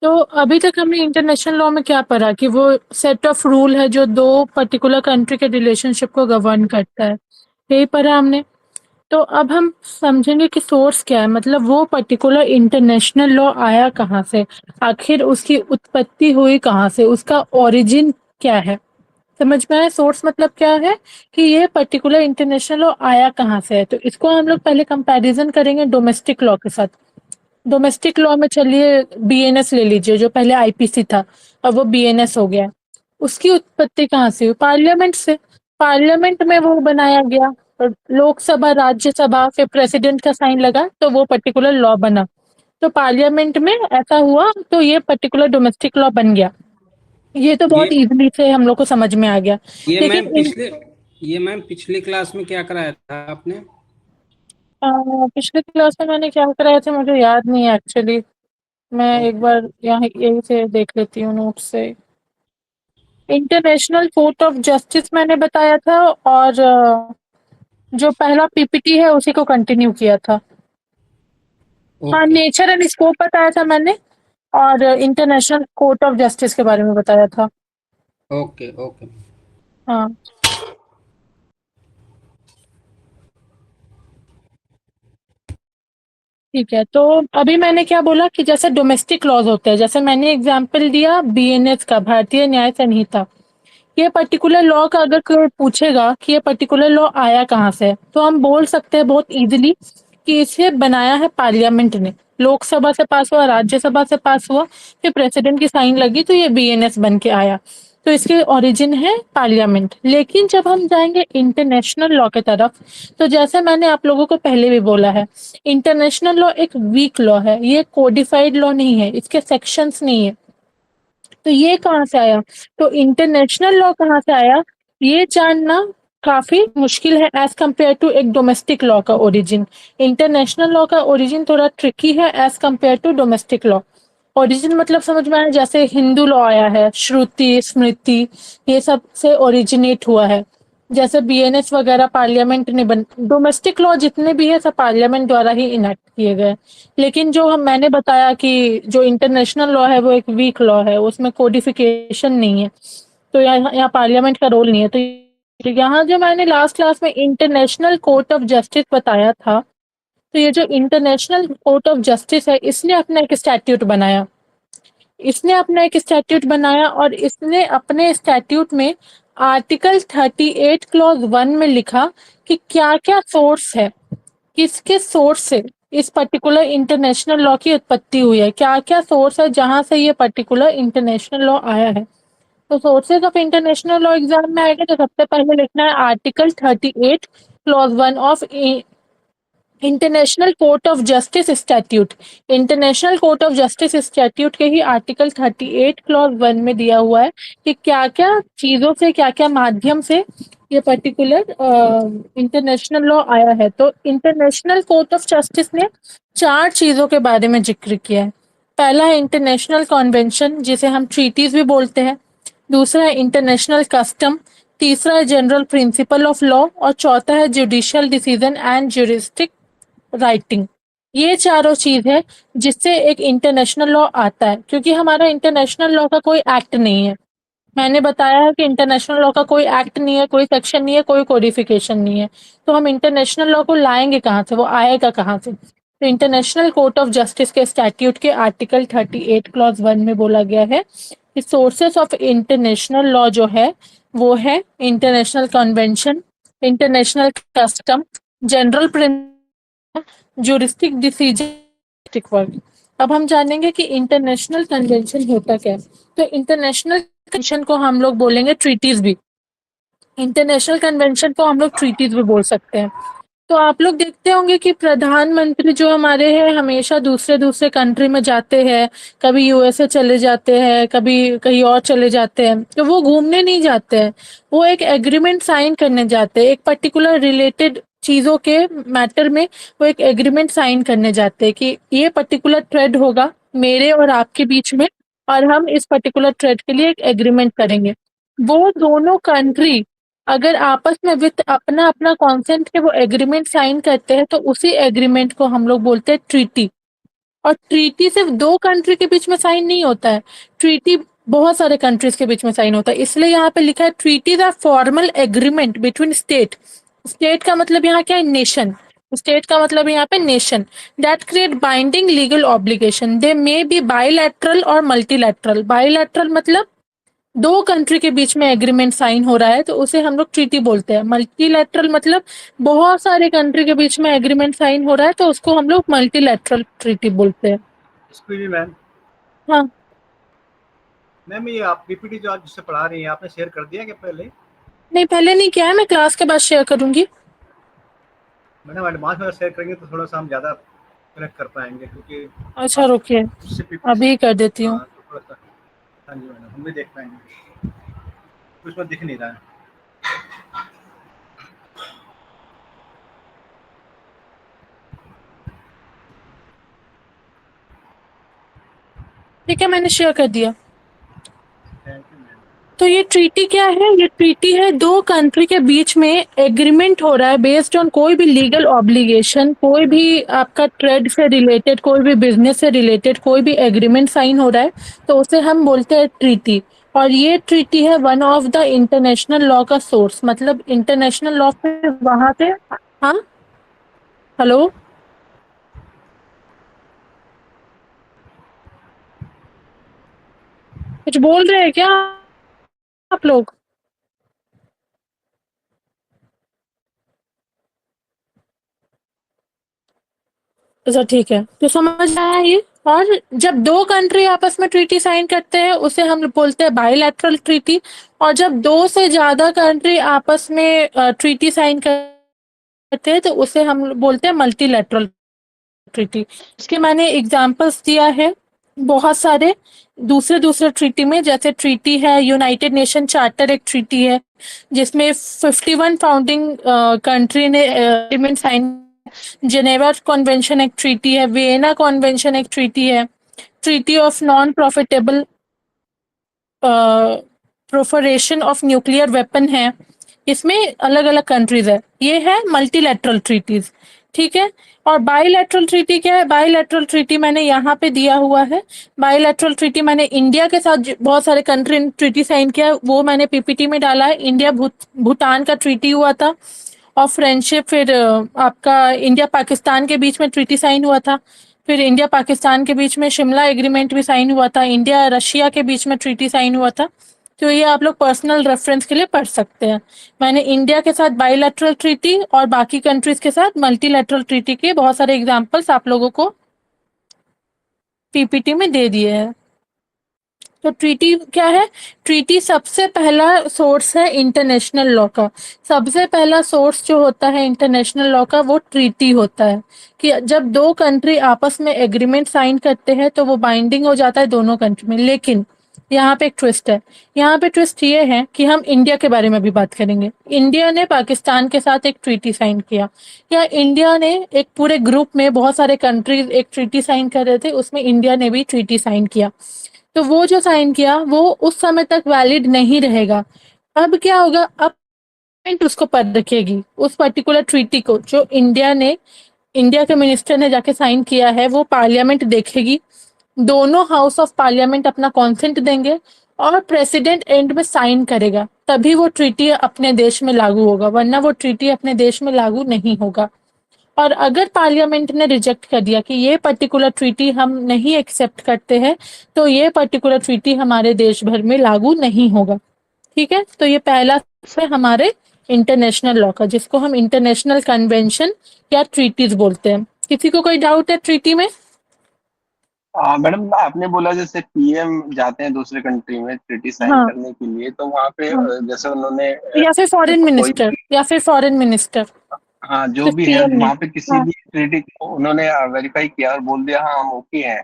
तो अभी तक हमने इंटरनेशनल लॉ में क्या पढ़ा कि वो सेट ऑफ रूल है जो दो पर्टिकुलर कंट्री के रिलेशनशिप को गवर्न करता है, यही पढ़ा हमने। तो अब हम समझेंगे कि सोर्स क्या है, मतलब वो पर्टिकुलर इंटरनेशनल लॉ आया कहाँ से, आखिर उसकी उत्पत्ति हुई कहाँ से, उसका ओरिजिन क्या है। समझ में आया सोर्स मतलब क्या है, कि ये पर्टिकुलर इंटरनेशनल लॉ आया कहाँ से है। तो इसको हम लोग पहले कंपैरिजन करेंगे डोमेस्टिक लॉ के साथ। डोमेस्टिक लॉ में चलिए बीएनएस ले लीजिए, जो पहले आईपीसी था अब वो बीएनएस हो गया। उसकी उत्पत्ति कहाँ से हुई? पार्लियामेंट से। पार्लियामेंट में वो बनाया गया, और लोकसभा राज्यसभा फिर प्रेसिडेंट का साइन लगा तो वो पर्टिकुलर लॉ बना। तो पार्लियामेंट में ऐसा हुआ तो ये पर्टिकुलर डोमेस्टिक लॉ बन गया। ये तो ये बहुत इजीली से हम लोग को समझ में आ गया। ये मैम लेकिन पिछले ये मैम पिछली क्लास में क्या कराया था आपने? पिछले क्लास में मैंने क्या कराया था मुझे याद नहीं है एक्चुअली। मैं एक ओके। बार यहाँ यही से देख लेती हूँ नोट से। इंटरनेशनल कोर्ट ऑफ जस्टिस मैंने बताया था, और जो पहला पीपीटी है उसी को कंटिन्यू किया था। हाँ, ओके। नेचर एंड स्कोप बताया था मैंने, और इंटरनेशनल कोर्ट ऑफ जस्टिस के बारे में बताया था। ओके। ओके। हाँ, ठीक है। तो अभी मैंने क्या बोला कि जैसे डोमेस्टिक लॉज होते हैं, जैसे मैंने एग्जांपल दिया बीएनएस का, भारतीय न्याय संहिता। ये पर्टिकुलर लॉ का अगर कोई पूछेगा कि ये पर्टिकुलर लॉ आया कहाँ से है, तो हम बोल सकते हैं बहुत इजीली कि इसे बनाया है पार्लियामेंट ने। लोकसभा से पास हुआ, राज्यसभा से पास हुआ, फिर प्रेसिडेंट की साइन लगी तो ये बीएनएस बन के आया। तो इसके ओरिजिन है पार्लियामेंट। लेकिन जब हम जाएंगे इंटरनेशनल लॉ की तरफ, तो जैसे मैंने आप लोगों को पहले भी बोला है, इंटरनेशनल लॉ एक वीक लॉ है, ये कोडिफाइड लॉ नहीं है, इसके सेक्शंस नहीं है। तो ये कहाँ से आया? तो इंटरनेशनल लॉ कहाँ से आया, ये जानना काफी मुश्किल है एज कंपेयर टू एक डोमेस्टिक लॉ का ओरिजिन। इंटरनेशनल लॉ का ओरिजिन थोड़ा ट्रिकी है as compare to domestic law. Origin मतलब समझ में आया, जैसे हिंदू लॉ आया है, श्रुति स्मृति, ये सब से ओरिजिनेट हुआ है। जैसे बीएनएस वगैरह पार्लियामेंट ने बन, डोमेस्टिक लॉ जितने भी है सब पार्लियामेंट द्वारा ही इनेक्ट किए गए। लेकिन जो हम मैंने बताया कि जो इंटरनेशनल लॉ है वो एक वीक लॉ है, उसमें कोडिफिकेशन नहीं है, तो यहाँ पार्लियामेंट का रोल नहीं है। तो यहाँ जो मैंने लास्ट क्लास में इंटरनेशनल कोर्ट ऑफ जस्टिस बताया था, तो ये जो इंटरनेशनल कोर्ट ऑफ जस्टिस है इसने अपना एक स्टैट्यूट बनाया। इसने अपना एक स्टैट्यूट बनाया और इसने अपने स्टैट्यूट में आर्टिकल 38 क्लॉज 1 में लिखा कि क्या क्या सोर्स है, किसके सोर्स से इस पर्टिकुलर इंटरनेशनल लॉ की उत्पत्ति हुई है, क्या क्या सोर्स है जहां से ये पर्टिकुलर इंटरनेशनल लॉ आया है। तो sources of international law exam में आएगा तो सबसे पहले लिखना है article 38 clause 1 of international court of justice statute. International court of justice statute के ही आर्टिकल 38 क्लॉज 1 में दिया हुआ है कि क्या क्या चीजों से, क्या क्या माध्यम से ये पर्टिकुलर इंटरनेशनल लॉ आया है। तो इंटरनेशनल कोर्ट ऑफ जस्टिस ने चार चीजों के बारे में जिक्र किया है। पहला है इंटरनेशनल कॉन्वेंशन, जिसे हम ट्रीटीज भी बोलते हैं। दूसरा है इंटरनेशनल कस्टम। तीसरा है जनरल प्रिंसिपल ऑफ लॉ, और चौथा है judicial decision and juristic writing. ये चारों चीज है जिससे एक इंटरनेशनल लॉ आता है, क्योंकि हमारा इंटरनेशनल लॉ का कोई एक्ट नहीं है। मैंने बताया है कि इंटरनेशनल लॉ का कोई एक्ट नहीं है, कोई सेक्शन नहीं है, कोई कोडिफिकेशन नहीं है। तो हम इंटरनेशनल लॉ को लाएंगे कहाँ से, वो आएगा कहाँ से? तो इंटरनेशनल कोर्ट ऑफ जस्टिस के स्टैट्यूट के आर्टिकल 38 क्लॉज 1 में बोला गया है कि सोर्सेस ऑफ इंटरनेशनल लॉ जो है वो है international convention, international custom, general juristic decision work. अब हम जानेंगे कि इंटरनेशनल कन्वेंशन होता क्या है। तो इंटरनेशनल कन्वेंशन को हम लोग बोलेंगे ट्रीटीज भी, इंटरनेशनल कन्वेंशन को हम लोग ट्रीटीज भी बोल सकते हैं। तो आप लोग देखते होंगे कि प्रधानमंत्री जो हमारे हैं हमेशा दूसरे दूसरे कंट्री में जाते हैं, कभी यूएसए चले जाते हैं, कभी कहीं और चले जाते हैं। तो वो घूमने नहीं जाते हैं, वो एक एग्रीमेंट साइन करने जाते हैं, एक पर्टिकुलर रिलेटेड चीजों के मैटर में वो एक एग्रीमेंट साइन करने जाते हैं कि ये पर्टिकुलर ट्रेड होगा मेरे और आपके बीच में, और हम इस पर्टिकुलर ट्रेड के लिए एक एग्रीमेंट करेंगे। वो दोनों कंट्री अगर आपस में विथ अपना अपना कॉन्सेंट के वो एग्रीमेंट साइन करते हैं तो उसी एग्रीमेंट को हम लोग बोलते हैं ट्रीटी। और ट्रीटी सिर्फ 2 कंट्री के बीच में साइन नहीं होता है, ट्रीटी बहुत सारे कंट्रीज़ के बीच में साइन होता है। इसलिए यहाँ पे लिखा है treaties are formal agreement between state. State का मतलब यहाँ क्या है? नेशन। स्टेट का मतलब यहाँ पे nation that create binding legal obligation. They may be bilateral और मल्टीलैटरल। बायलैटरल मतलब 2 कंट्री के बीच में एग्रीमेंट साइन हो रहा है तो उसे हम लोग ट्रीटी बोलते हैं। मल्टीलैटरल मतलब बहुत सारे कंट्री के बीच में एग्रीमेंट साइन हो रहा है तो उसको हम लोग मल्टीलैटरल ट्रीटी बोलते हैं। Excuse me ma'am. हाँ, मैम ये आप पीपीटी जो आज जिससे पढ़ा रही हैं आपने शेयर कर दिया क्या पहले? नहीं पहले नहीं किया है, मैं क्लास के बाद शेयर करूँगी। मैडम एडवांस में शेयर करेंगे तो थोड़ा सा हम ज़्यादा कनेक्ट कर पाएंगे क्योंकि अच्छा रुकिए, उससे पीपीटी अभी कर देती हूँ। हाँ तो थोड़ा सा। हाँ जी मैडम, हम भी देख पाएंगे, कुछ में दिख नहीं रहा है। ठीक है, मैंने शेयर कर दिया। Thank you ma'am. तो ये ट्रीटी क्या है? ये ट्रीटी है 2 कंट्री के बीच में एग्रीमेंट हो रहा है बेस्ड ऑन कोई भी लीगल ऑब्लिगेशन, कोई भी आपका ट्रेड से रिलेटेड, कोई भी बिजनेस से रिलेटेड कोई भी एग्रीमेंट साइन हो रहा है तो उसे हम बोलते हैं ट्रीटी। और ये ट्रीटी है one of the international law का सोर्स, मतलब इंटरनेशनल लॉ पे वहां पे। हाँ, हेलो, कुछ बोल रहे हैं क्या आप लोग? अच्छा ठीक है, तो समझ आया ये। और जब 2 कंट्री आपस में ट्रीटी साइन करते हैं उसे हम बोलते हैं बायलैटरल ट्रीटी। और जब 2 से ज़्यादा कंट्री आपस में ट्रीटी साइन करते हैं तो उसे हम बोलते हैं मल्टीलैटरल ट्रीटी। इसके मैंने एग्जांपल्स दिया है बहुत सारे दूसरे ट्रीटी में, जैसे ट्रीटी है यूनाइटेड नेशन चार्टर, एक ट्रीटी है जिसमें 51 फाउंडिंग कंट्री ने एग्रीमेंट साइन। जेनेवा कन्वेंशन एक ट्रीटी है, वियना कन्वेंशन एक ट्रीटी है, treaty of non profitable proliferation of nuclear weapon है। इसमें अलग अलग कंट्रीज है। ये है मल्टीलैटरल ट्रीटीज, ठीक है। और बायलैटरल ट्रीटी क्या है? बायलैटरल ट्रीटी मैंने यहाँ पे दिया हुआ है। बायलैटरल ट्रीटी मैंने इंडिया के साथ बहुत सारे कंट्री ने ट्रीटी साइन किया, वो मैंने पीपीटी में डाला है। इंडिया भूटान का ट्रीटी हुआ था और फ्रेंडशिप, फिर आपका इंडिया पाकिस्तान के बीच में ट्रीटी साइन हुआ था। फिर इंडिया पाकिस्तान के बीच में शिमला एग्रीमेंट भी साइन हुआ था। इंडिया रशिया के बीच में ट्रीटी साइन हुआ था। तो ये आप लोग पर्सनल रेफरेंस के लिए पढ़ सकते हैं। मैंने इंडिया के साथ बायलैटरल ट्रीटी और बाकी कंट्रीज के साथ मल्टीलैटरल ट्रीटी के बहुत सारे एग्जांपल्स आप लोगों को पीपीटी में दे दिए हैं। तो ट्रीटी क्या है? ट्रीटी सबसे पहला सोर्स है इंटरनेशनल लॉ का। सबसे पहला सोर्स जो होता है इंटरनेशनल लॉ का वो ट्रीटी होता है। कि जब 2 कंट्री आपस में एग्रीमेंट साइन करते हैं तो वो बाइंडिंग हो जाता है दोनों कंट्री में। लेकिन यहाँ पे एक ट्विस्ट है। यहाँ पे ट्विस्ट ये है कि हम इंडिया के बारे में भी बात करेंगे। इंडिया ने पाकिस्तान के साथ एक ट्रीटी साइन किया, या इंडिया ने एक पूरे ग्रुप में बहुत सारे कंट्रीज एक ट्रीटी साइन कर रहे थे, उसमें इंडिया ने भी ट्रीटी साइन किया। तो वो जो साइन किया वो उस समय तक वैलिड नहीं रहेगा। अब क्या होगा? अब गवर्नमेंट उसको पर रखेगी, उस पर्टिकुलर ट्रीटी को जो इंडिया के मिनिस्टर ने जाके साइन किया है, वो पार्लियामेंट देखेगी। दोनों हाउस ऑफ पार्लियामेंट अपना कॉन्सेंट देंगे और प्रेसिडेंट एंड में साइन करेगा, तभी वो ट्रीटी अपने देश में लागू होगा, वरना वो ट्रीटी अपने देश में लागू नहीं होगा। और अगर पार्लियामेंट ने रिजेक्ट कर दिया कि ये पर्टिकुलर ट्रीटी हम नहीं एक्सेप्ट करते हैं, तो ये पर्टिकुलर ट्रीटी हमारे देश भर में लागू नहीं होगा। ठीक है, तो ये पहला है हमारे इंटरनेशनल लॉ का, जिसको हम इंटरनेशनल कन्वेंशन या ट्रीटीज बोलते हैं। किसी को कोई डाउट है ट्रीटी में? मैडम आपने बोला जैसे पीएम जाते हैं दूसरे कंट्री में ट्रीटी साइन हाँ करने के लिए, तो वहाँ पे हाँ, जैसे उन्होंने या फिर फॉरेन कोई मिनिस्टर, या फिर फॉरेन मिनिस्टर, हाँ जो सिर्फ भी है पीएम नहीं। वहाँ पे किसी हाँ भी ट्रीटी को उन्होंने वेरीफाई किया और बोल दिया हाँ हम ओके हैं,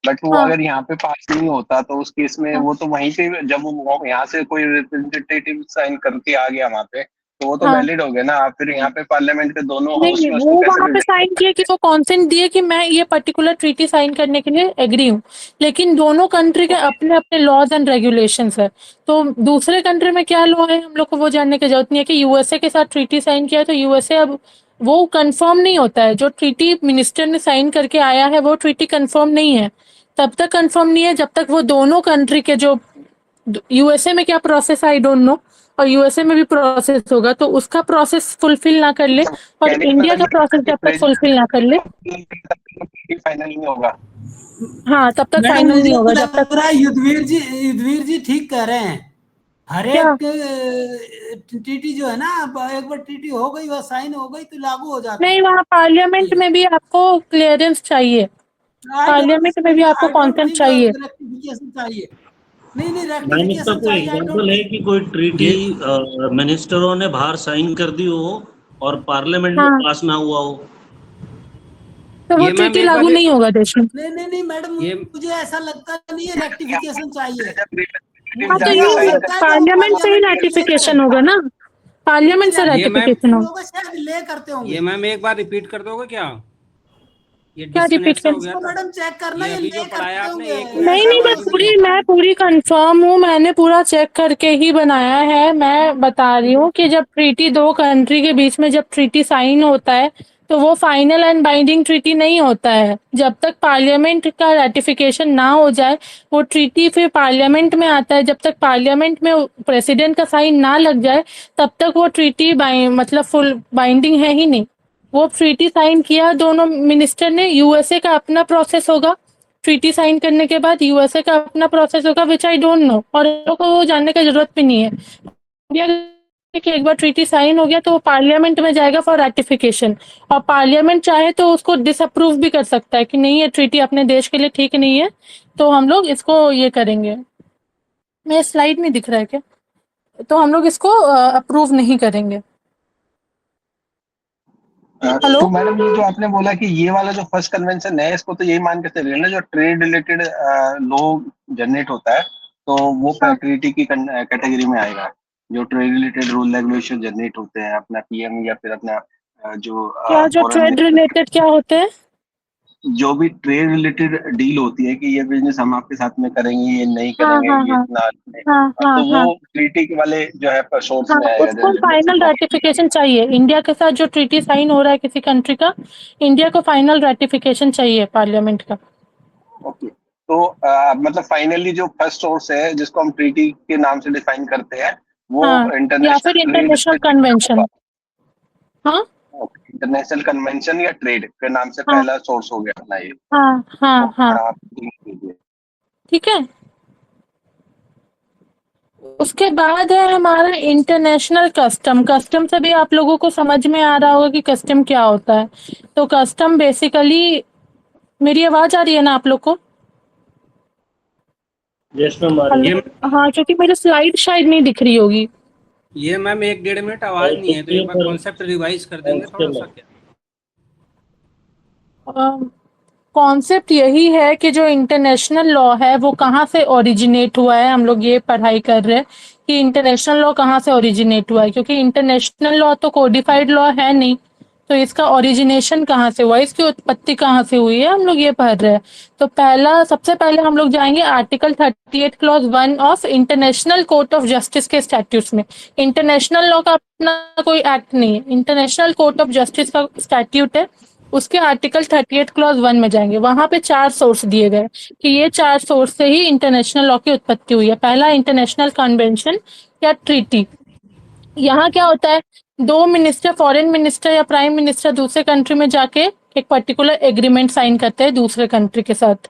बट वो हाँ अगर यहाँ पे पास नहीं होता तो उस केस में हाँ वो तो वहीं पे जब वो यहाँ से कोई रिप्रेजेंटेटिव साइन करके आ गया वहाँ पे, तो वो तो हाँ। वैलिड हो गया ना। फिर यहाँ पे पार्लियामेंट के दोनों हाउस नहीं, में वो उसको कैसे वहां पे रिजेक्ट साइन कर किए कि वो कॉन्सेंट दिए कि मैं ये पर्टिकुलर ट्रीटी साइन करने के लिए एग्री हूँ। लेकिन दोनों कंट्री के सकते? अपने अपने लॉज एंड रेगुलेशंस है। तो दूसरे कंट्री में क्या लॉ है हम लोग को वो जानने की जरूरत नहीं है। कि यूएसए के साथ ट्रीटी साइन किया है तो यूएसए अब वो कंफर्म नहीं होता है। जो ट्रीटी मिनिस्टर ने साइन करके आया है वो ट्रीटी कंफर्म नहीं है। तब तक कंफर्म नहीं है जब तक वो दोनों कंट्री के जो यूएसए में क्या प्रोसेस आई डोंट नो, और यूएसए में भी प्रोसेस होगा तो उसका प्रोसेस फुलफिल ना कर ले, और कहने का इंडिया का मतलब प्रोसेस ये जब तक फुलफिल ना कर ले, फाइनल नहीं होगा। हाँ तब तक मैडम फाइनल नहीं मुझे होगा जब लग तक। रहा है युद्धवीर जी ठीक कह रहे हैं। हर क्या? एक टीटी जो है ना, एक बार टीटी हो गई, वह साइन हो गई तो लागू हो जाती नहीं, है। वहाँ पार्लियामेंट में भी आपको क्लियरेंस चाहिए, पार्लियामेंट में भी आपको आई डोंट कॉन्सेंट थिंक चाहिए। रेक्टिफिकेशन चाहिए। नहीं मैंने इसका रेक्टिफिकेशन कोई चाहिए, आई डोंट एग्जांपल है थिंक। कि कोई ट्रीटी ये मिनिस्टरों ने बाहर साइन कर दी हो और पार्लियामेंट में हाँ, पास ना हुआ हो? तो वो ये मैम ट्रीटी एक लागू बार नहीं होगा देश में। नहीं मैडम, ये मुझे ऐसा लगता नहीं है रेक्टिफिकेशन चाहिए। हाँ, तो मुझे ये ऐसा लगता है कि वो पार्लियामेंट से ही पार्लियामेंट में ले रेटिफिकेशन करेंगे। होगा ना, पार्लियामेंट से ये मैम रेटिफिकेशन होगा। होगा, शायद ले करते होंगे। ये मैम एक बार रिपीट कर दोगे क्या? ये क्या रिपीट डिस्कनेक्ट सा कर? हो गया तो था। मैडम चेक करना, ये ये अभी ले जो पढ़ाया करते आपने होंगे। 1 मिनट नहीं, का मैं पूरी कंफर्म हूँ, मैंने पूरा चेक करके ही बनाया है। मैं बता रही हूँ कि जब ट्रीटी दो कंट्री के बीच में जब ट्रीटी साइन होता है तो वो फाइनल एंड बाइंडिंग ट्रीटी नहीं होता है जब तक पार्लियामेंट का रेटिफिकेशन ना हो जाए। वो ट्रीटी फिर पार्लियामेंट में आता है, जब तक पार्लियामेंट में प्रेसिडेंट का साइन ना लग जाए तब तक वो ट्रीटी मतलब फुल बाइंडिंग है ही नहीं। वो ट्रीटी साइन किया दोनों मिनिस्टर ने, यूएसए का अपना प्रोसेस होगा, ट्रीटी साइन करने के बाद यूएसए का अपना प्रोसेस होगा विच आई डोंट नो, और हम लोग को वो जानने का जरूरत भी नहीं है। इंडिया कि एक बार ट्रीटी साइन हो गया तो वो पार्लियामेंट में जाएगा फॉर रेटिफिकेशन, और पार्लियामेंट चाहे तो उसको डिसअप्रूव भी कर सकता है कि नहीं ये ट्रीटी अपने देश के लिए ठीक नहीं है, तो हम लोग इसको ये करेंगे। मेरा स्लाइड नहीं दिख रहा है क्या? तो हम लोग इसको अप्रूव नहीं करेंगे। हेलो? तो मैडम ये जो आपने बोला कि ये वाला जो फर्स्ट कन्वेंशन है, इसको तो यही मान के चलिए ना, जो ट्रेड रिलेटेड लॉ जनरेट होता है तो वो हाँ, ट्रीटी की कैटेगरी में आएगा। जो trade related rule regulation generate होते हैं अपना पीएम या फिर अपना जो क्या जो फॉरेन ट्रेड रिलेटेड क्या होते हैं? जो भी ट्रेड रिलेटेड डील होती है कि ये बिजनेस हम आपके साथ में करेंगे, ये नहीं हाँ करेंगे, हाँ ये हाँ इतना हाँ हाँ तो हाँ वो ट्रीटी के वाले जो है सोर्स हाँ, में आएगा। उसको फाइनल रेटिफिकेशन चाहिए। इंडिया के साथ जो ट्रीटी साइन हो रहा है किसी कंट्री का, इंडिया को फाइनल रेटिफिकेशन चाहिए पार्लियामेंट का। ओके, तो मतलब फाइनली जो फर्स्ट सोर्स है जिसको हम ट्रीटी के नाम से डिफाइन करते हैं वो हाँ, या फिर इंटरनेशनल इंटरनेशनल कन्वेंशन। हाँ इंटरनेशनल कन्वेंशन या ट्रेड के नाम से हाँ पहला सोर्स हो गया अपना ये। हाँ हाँ तो हाँ, आप लिख लीजिए। ठीक है। उसके बाद है हमारा इंटरनेशनल कस्टम। कस्टम से भी आप लोगों को समझ में आ रहा होगा कि कस्टम क्या होता है। तो कस्टम बेसिकली, मेरी आवाज आ रही है ना आप लोग को? यस मैम, आ रही है। हेलो? हाँ, क्योंकि मेरी स्लाइड शायद नहीं दिख रही होगी। ये मैम 1-1.5 मिनट आवाज नहीं है, तो एक बार कॉन्सेप्ट रिवाइज कर देंगे थोड़ा सा क्या? कॉन्सेप्ट यही है कि जो इंटरनेशनल लॉ है वो कहाँ से ओरिजिनेट हुआ है। हम लोग ये पढ़ाई कर रहे हैं कि इंटरनेशनल लॉ कहाँ से ओरिजिनेट हुआ है, क्योंकि इंटरनेशनल लॉ तो कोडिफाइड लॉ है नहीं, तो इसका ओरिजिनेशन कहाँ से हुआ, इसकी उत्पत्ति कहाँ से हुई है, हम लोग ये पढ़ रहे हैं। तो सबसे पहले हम लोग जाएंगे article 38 clause 1 of international court of justice के स्टैट्यूट्स में। इंटरनेशनल लॉ का अपना कोई एक्ट नहीं है, इंटरनेशनल कोर्ट ऑफ जस्टिस का स्टैट्यूट है, उसके आर्टिकल 38 क्लॉज 1 में जाएंगे। वहां पे 4 सोर्स दिए गए कि ये 4 सोर्स से ही इंटरनेशनल लॉ की उत्पत्ति हुई है। पहला, इंटरनेशनल कन्वेंशन या ट्रीटी। यहाँ क्या होता है, दो मिनिस्टर, फॉरेन मिनिस्टर या प्राइम मिनिस्टर दूसरे कंट्री में जाके एक पर्टिकुलर एग्रीमेंट साइन करते हैं दूसरे कंट्री के साथ,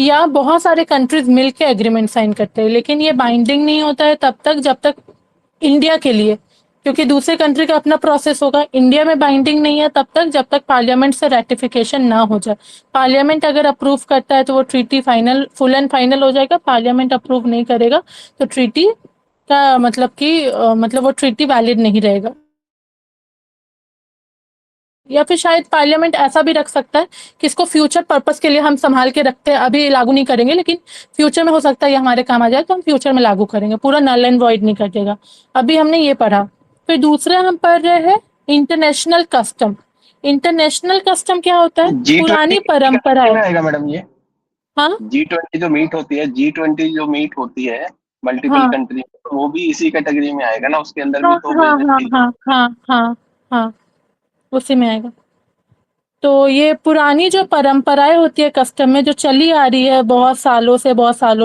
या बहुत सारे कंट्रीज मिलके एग्रीमेंट साइन करते हैं, लेकिन ये बाइंडिंग नहीं होता है तब तक जब तक इंडिया के लिए, क्योंकि दूसरे कंट्री का अपना प्रोसेस होगा। इंडिया में बाइंडिंग नहीं है तब तक जब तक पार्लियामेंट से रेटिफिकेशन ना हो जाए। पार्लियामेंट अगर अप्रूव करता है तो वो treaty final, full and final हो जाएगा। पार्लियामेंट अप्रूव नहीं करेगा तो ट्रीटी का मतलब कि मतलब वो ट्रीटी वैलिड नहीं रहेगा। या फिर शायद पार्लियामेंट ऐसा भी रख सकता है कि इसको फ्यूचर पर्पस के लिए हम संभाल के रखते हैं, अभी लागू नहीं करेंगे, लेकिन फ्यूचर में हो सकता है ये हमारे काम आ जाए तो हम फ्यूचर में लागू करेंगे, पूरा नल एंड वॉइड नहीं कर देगा। अभी हमने ये पढ़ा। फिर दूसरा हम पढ़ रहे हैं इंटरनेशनल कस्टम। इंटरनेशनल कस्टम क्या होता है? पुरानी परंपरा है। आएगा मैडम ये हाँ G20 जो मीट होती है, G20 जो मीट होती है मल्टीपल हाँ कंट्री, वो भी इसी कैटेगरी में आएगा ना, उसके अंदर भी हाँ तो हाँ हाँ बिजनेस हाँ हाँ हाँ हाँ उसी में आएगा। तो ये पुरानी जो परंपराएं होती है कस्टम में, जो चली आ रही है बहुत सालों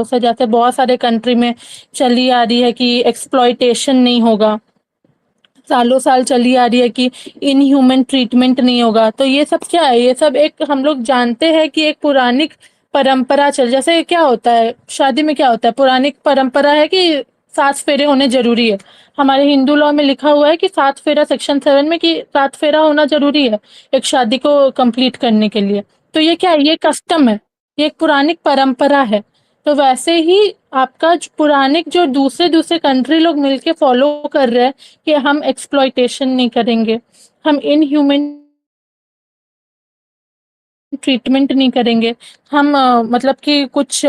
से, जैसे बहुत सारे कंट्री में चली आ रही है कि एक्सप्लॉयटेशन नहीं होगा, सालों साल चली आ रही है कि इनह्यूमन ट्रीटमेंट नहीं होगा। तो ये सब क्या है, ये सब एक हम लोग जानते हैं कि एक पुरानिक परंपरा चल, जैसे क्या होता है शादी में, क्या होता है पुरानिक परंपरा है कि 7 फेरे होने जरूरी है। हमारे हिंदू लॉ में लिखा हुआ है कि 7 फेरा, सेक्शन 7 में, कि 7 फेरा होना जरूरी है एक शादी को कंप्लीट करने के लिए। तो ये क्या है, ये कस्टम है, ये एक पुरानिक परंपरा है। तो वैसे ही आपका पुरानिक जो दूसरे दूसरे कंट्री लोग मिलके फॉलो कर रहे हैं कि हम एक्सप्लॉयटेशन नहीं करेंगे, हम इनह्यूमन ट्रीटमेंट नहीं करेंगे, हम मतलब कि कुछ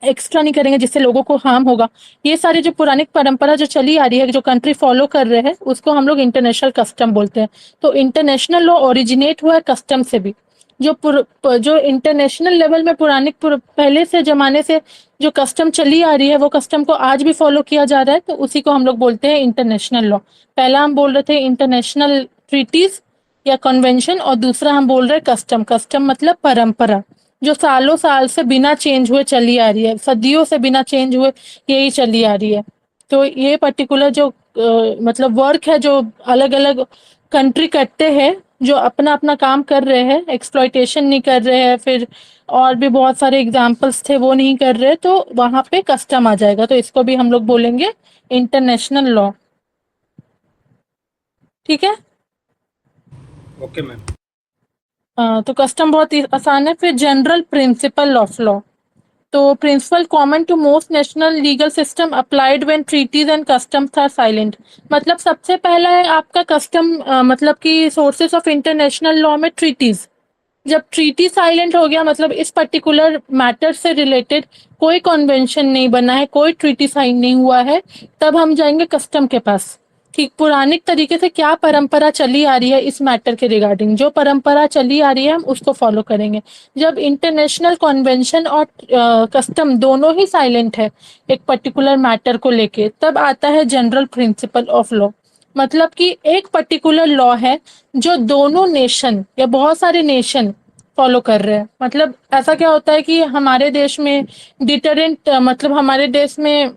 एक्स्ट्रा नहीं करेंगे जिससे लोगों को हार्म होगा। ये सारी जो पुरानिक परंपरा जो चली आ रही है, जो कंट्री फॉलो कर रहे हैं, उसको हम लोग इंटरनेशनल कस्टम बोलते हैं। तो इंटरनेशनल लॉ ओरिजिनेट हुआ है कस्टम से भी। जो इंटरनेशनल लेवल में पुरानिक पहले से जमाने से जो कस्टम चली आ रही है, वो कस्टम को आज भी फॉलो किया जा रहा है, तो उसी को हम लोग बोलते हैं इंटरनेशनल लॉ। पहला हम बोल रहे थे इंटरनेशनल ट्रीटीज या कन्वेंशन, और दूसरा हम बोल रहे हैं कस्टम। कस्टम मतलब परंपरा, जो सालों साल से बिना चेंज हुए चली आ रही है, सदियों से बिना चेंज हुए यही चली आ रही है। तो ये पर्टिकुलर जो मतलब वर्क है जो अलग अलग कंट्री करते हैं, जो अपना अपना काम कर रहे हैं, एक्सप्लॉयटेशन नहीं कर रहे हैं, फिर और भी बहुत सारे एग्जाम्पल्स थे वो नहीं कर रहे, तो वहां पे कस्टम आ जाएगा। तो इसको भी हम लोग बोलेंगे इंटरनेशनल लॉ। ठीक है, ओके मैम। तो कस्टम बहुत ही आसान है। फिर जनरल प्रिंसिपल ऑफ लॉ, तो principle common to most national legal system applied when treaties and customs are silent. मतलब सबसे पहला है आपका कस्टम, मतलब कि सोर्सेस ऑफ इंटरनेशनल लॉ में ट्रीटीज। जब ट्रीटी साइलेंट हो गया, मतलब इस पर्टिकुलर मैटर से रिलेटेड कोई कन्वेंशन नहीं बना है, कोई ट्रीटी साइन नहीं हुआ है, तब हम जाएंगे कस्टम के पास कि पुरानिक तरीके से क्या परंपरा चली आ रही है इस मैटर के रिगार्डिंग। जो परंपरा चली आ रही है हम उसको फॉलो करेंगे। जब इंटरनेशनल कन्वेंशन और कस्टम दोनों ही साइलेंट है एक पर्टिकुलर मैटर को लेके, तब आता है जनरल प्रिंसिपल ऑफ लॉ। मतलब कि एक पर्टिकुलर लॉ है जो दोनों नेशन या बहुत सारे नेशन फॉलो कर रहे हैं। मतलब ऐसा क्या होता है कि हमारे देश में डिटरेंट, मतलब हमारे देश में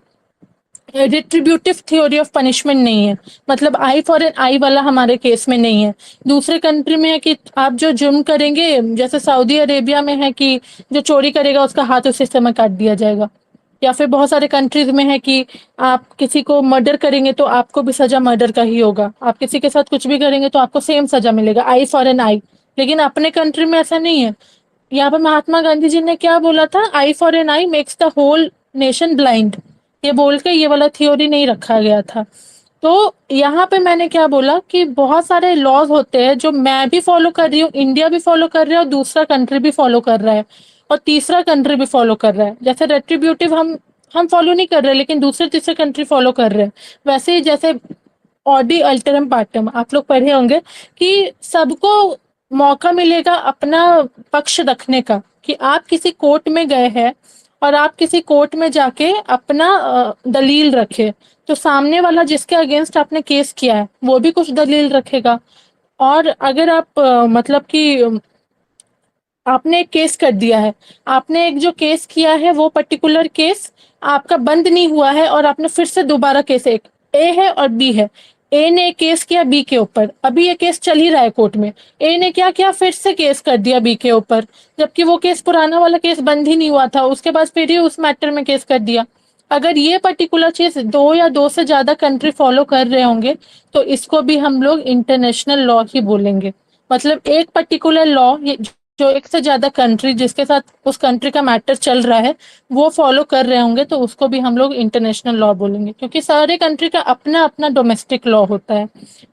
रिट्रीब्यूटिव थ्योरी ऑफ पनिशमेंट नहीं है, मतलब आई फॉर एन आई वाला हमारे केस में नहीं है। दूसरे कंट्री में है कि आप जो जुर्म करेंगे, जैसे सऊदी अरेबिया में है कि जो चोरी करेगा उसका हाथ उसी समय काट दिया जाएगा, या फिर बहुत सारे कंट्रीज में है कि आप किसी को मर्डर करेंगे तो आपको भी सजा मर्डर का ही होगा, आप किसी के साथ कुछ भी करेंगे तो आपको सेम सजा मिलेगा, आई फॉर एन आई। लेकिन अपने कंट्री में ऐसा नहीं है। यहाँ पर महात्मा गांधी जी ने क्या बोला था, eye for an eye makes the whole nation blind, ये बोल के ये वाला थ्योरी नहीं रखा गया था। तो यहाँ पे मैंने क्या बोला कि बहुत सारे लॉज होते हैं जो मैं भी फॉलो कर रही हूँ, इंडिया भी फॉलो कर रहा है, और दूसरा कंट्री भी फॉलो कर रहा है, और तीसरा कंट्री भी फॉलो कर रहा है। जैसे रेट्रीब्यूटिव हम फॉलो नहीं कर रहे, लेकिन दूसरे तीसरे कंट्री फॉलो कर रहे हैं। वैसे ही जैसे ऑडी अल्टरम पार्टम आप लोग पढ़े होंगे कि सबको मौका मिलेगा अपना पक्ष रखने का, कि आप किसी कोर्ट में गए हैं और आप किसी कोर्ट में जाके अपना दलील रखे, तो सामने वाला जिसके अगेंस्ट आपने केस किया है वो भी कुछ दलील रखेगा। और अगर आप मतलब कि आपने एक केस कर दिया है, आपने एक जो केस किया है वो पर्टिकुलर केस आपका बंद नहीं हुआ है, और आपने फिर से दोबारा केस, एक ए है और बी है, ए ने केस किया बी के ऊपर, अभी ये केस चल ही रहा है कोर्ट में, ए ने क्या किया फिर से केस कर दिया बी के ऊपर, जबकि वो केस पुराना वाला केस बंद ही नहीं हुआ था, उसके बाद फिर ही उस मैटर में केस कर दिया। अगर ये पर्टिकुलर चीज दो या दो से ज्यादा कंट्री फॉलो कर रहे होंगे तो इसको भी हम लोग इंटरनेशनल लॉ ही बोलेंगे। मतलब एक पर्टिकुलर लॉ जो एक से ज्यादा कंट्री जिसके साथ उस कंट्री का मैटर चल रहा है वो फॉलो कर रहे होंगे तो उसको भी हम लोग इंटरनेशनल लॉ बोलेंगे, क्योंकि सारे कंट्री का अपना अपना डोमेस्टिक लॉ होता है।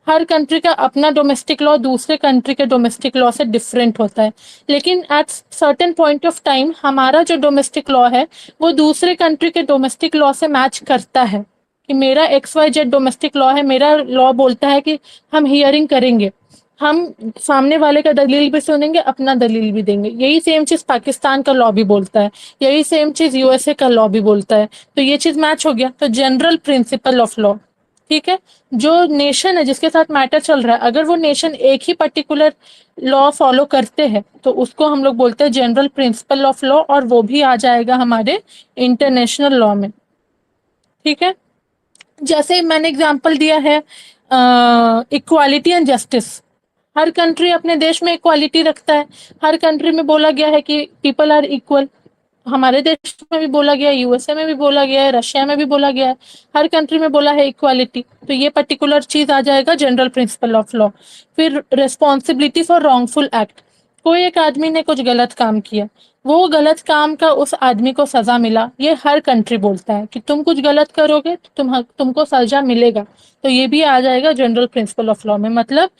हर कंट्री का अपना डोमेस्टिक लॉ दूसरे कंट्री के डोमेस्टिक लॉ से डिफरेंट होता है, लेकिन at certain point of time हमारा जो डोमेस्टिक लॉ है वो दूसरे कंट्री के डोमेस्टिक लॉ से मैच करता है। कि मेरा XYZ डोमेस्टिक लॉ है, मेरा लॉ बोलता है कि हम हियरिंग करेंगे, हम सामने वाले का दलील भी सुनेंगे, अपना दलील भी देंगे। यही सेम चीज पाकिस्तान का लॉ भी बोलता है, यही सेम चीज USA का लॉ भी बोलता है, तो ये चीज मैच हो गया। तो जनरल प्रिंसिपल ऑफ लॉ, ठीक है, जो नेशन है जिसके साथ मैटर चल रहा है, अगर वो नेशन एक ही पर्टिकुलर लॉ फॉलो करते हैं तो उसको हम लोग बोलते हैं जनरल प्रिंसिपल ऑफ लॉ, और वो भी आ जाएगा हमारे इंटरनेशनल लॉ में। ठीक है, जैसे मैंने एग्जांपल दिया है equality and justice. Her country अपने देश में इक्वालिटी रखता है, हर कंट्री में बोला गया है कि पीपल आर इक्वल। हमारे देश में भी बोला गया है, यूएसए में भी बोला गया है, रशिया में भी बोला गया है, हर कंट्री में बोला है इक्वालिटी। तो ये पर्टिकुलर चीज आ जाएगा जनरल प्रिंसिपल ऑफ लॉ। फिर रिस्पॉन्सिबिलिटी फॉर रॉन्गफुल एक्ट। कोई एक आदमी ने कुछ गलत काम किया, वो गलत काम का उस आदमी को सजा मिला, ये हर कंट्री बोलता है कि तुम कुछ गलत करोगे तो तुमको सजा मिलेगा। तो ये भी आ जाएगा जनरल प्रिंसिपल ऑफ लॉ में। मतलब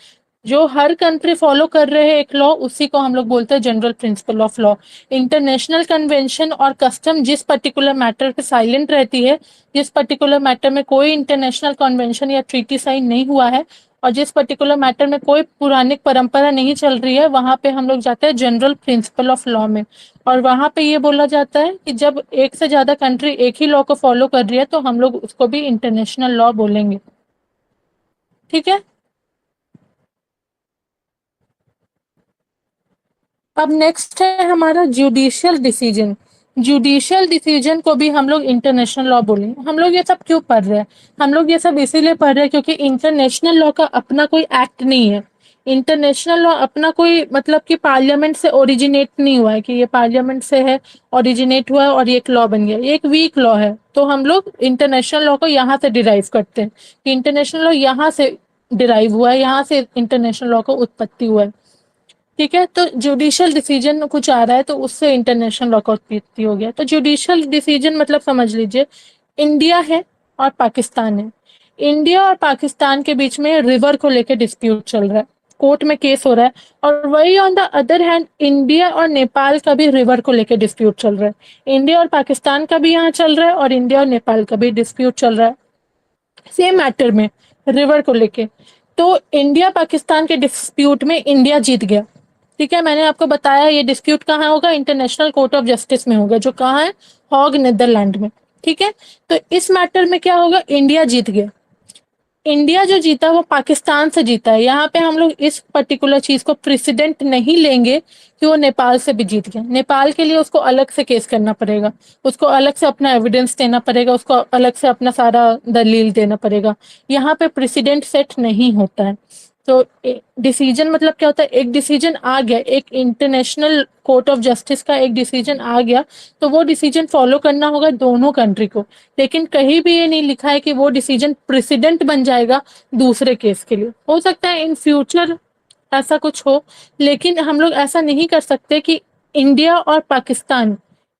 जो हर कंट्री फॉलो कर रहे हैं एक लॉ, उसी को हम लोग बोलते हैं general principle of law. International convention और कस्टम जिस पर्टिकुलर मैटर पे साइलेंट रहती है, जिस पर्टिकुलर मैटर में कोई इंटरनेशनल कन्वेंशन या ट्रीटी साइन नहीं हुआ है, और जिस पर्टिकुलर मैटर में कोई पुरानिक परंपरा नहीं चल रही है, वहां पे हम लोग जाते हैं जनरल प्रिंसिपल ऑफ लॉ में। और वहां पे ये बोला जाता है कि जब एक से ज्यादा कंट्री एक ही लॉ को फॉलो कर रही है तो हम लोग उसको भी इंटरनेशनल लॉ बोलेंगे। ठीक है, अब नेक्स्ट है हमारा जुडिशियल डिसीजन। जुडिशियल डिसीजन को भी हम लोग इंटरनेशनल लॉ बोलेंगे। हम लोग ये सब क्यों पढ़ रहे हैं? हम लोग ये सब इसीलिए पढ़ रहे हैं क्योंकि इंटरनेशनल लॉ का अपना कोई एक्ट नहीं है। इंटरनेशनल लॉ अपना कोई मतलब कि पार्लियामेंट से ओरिजिनेट नहीं हुआ है कि ये पार्लियामेंट से है, ओरिजिनेट हुआ है और ये एक लॉ बन गया। ये एक वीक लॉ है, तो हम लोग इंटरनेशनल लॉ को यहाँ से डिराइव करते हैं कि इंटरनेशनल लॉ यहाँ से डिराइव हुआ है, यहाँ से इंटरनेशनल लॉ को उत्पत्ति हुआ है। ठीक है, तो जुडिशियल डिसीजन कुछ आ रहा है तो उससे इंटरनेशनल लॉ का उत्पत्ति हो गया। तो जुडिशियल डिसीजन मतलब समझ लीजिए, इंडिया है और पाकिस्तान है। इंडिया और पाकिस्तान के बीच में रिवर को लेकर डिस्प्यूट चल रहा है, कोर्ट में केस हो रहा है। और वही on the other hand India और नेपाल का भी रिवर को लेकर डिस्प्यूट चल रहा है। इंडिया और पाकिस्तान का भी यहाँ चल रहा है और इंडिया और नेपाल का भी डिस्प्यूट चल रहा है सेम मैटर में, रिवर को लेके। तो इंडिया पाकिस्तान के डिस्प्यूट में इंडिया जीत गया। ठीक है, मैंने आपको बताया ये डिस्प्यूट कहाँ होगा, इंटरनेशनल कोर्ट ऑफ जस्टिस में होगा, जो कहाँ है, हॉग नीदरलैंड में। ठीक है, तो इस मैटर में क्या होगा, इंडिया जीत गया। इंडिया जो जीता वो पाकिस्तान से जीता है। यहाँ पे हम लोग इस पर्टिकुलर चीज को प्रेसिडेंट नहीं लेंगे कि वो नेपाल से भी जीत गया। नेपाल के लिए उसको अलग से केस करना पड़ेगा, उसको अलग से अपना एविडेंस देना पड़ेगा, उसको अलग से अपना सारा दलील देना पड़ेगा। यहाँ पे प्रेसिडेंट सेट नहीं होता है। तो डिसीजन मतलब क्या होता है, एक डिसीजन आ गया, एक इंटरनेशनल कोर्ट ऑफ जस्टिस का एक डिसीजन आ गया, तो वो डिसीजन फॉलो करना होगा दोनों कंट्री को। लेकिन कहीं भी ये नहीं लिखा है कि वो डिसीजन प्रेसिडेंट बन जाएगा दूसरे केस के लिए। हो सकता है इन फ्यूचर ऐसा कुछ हो, लेकिन हम लोग ऐसा नहीं कर सकते कि इंडिया और पाकिस्तान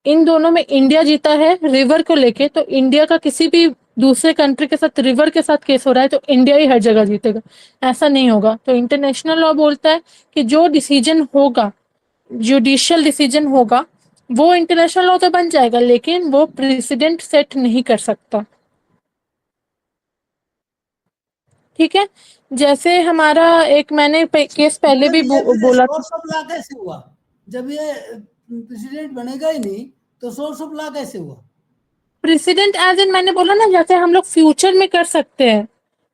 इन दोनों में इंडिया जीता है रिवर को लेके, तो इंडिया का किसी भी दूसरे कंट्री के साथ रिवर के साथ केस हो रहा है तो इंडिया ही हर जगह जीतेगा, ऐसा नहीं होगा। तो इंटरनेशनल लॉ बोलता है कि जो डिसीजन होगा, जुडिशियल डिसीजन होगा, वो इंटरनेशनल लॉ तो बन जाएगा, लेकिन वो प्रेसिडेंट सेट नहीं कर सकता। ठीक है, जैसे हमारा एक मैंने केस पहले भी बोला था, सोर्स ऑफ लॉ कैसे हुआ? जब ये प्रेसिडेंट बनेगा ही नहीं तो सोर्स ऑफ लॉ कैसे हुआ? प्रेसिडेंट एज इन मैंने बोला ना, जैसे हम लोग फ्यूचर में कर सकते हैं,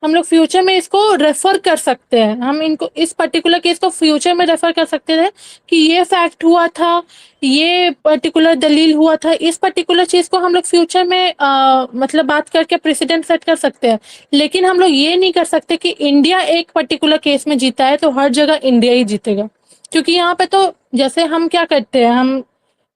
हम लोग फ्यूचर में इसको रेफर कर सकते हैं, हम इनको इस पर्टिकुलर केस को फ्यूचर में रेफर कर सकते थे कि ये फैक्ट हुआ था, ये पर्टिकुलर दलील हुआ था, इस पर्टिकुलर चीज को हम लोग फ्यूचर में मतलब बात करके प्रेसिडेंट सेट कर सकते हैं। लेकिन हम लोग ये नहीं कर सकते कि इंडिया एक पर्टिकुलर केस में जीता है तो हर जगह इंडिया ही जीतेगा, क्योंकि यहाँ पे तो जैसे हम क्या करते हैं, हम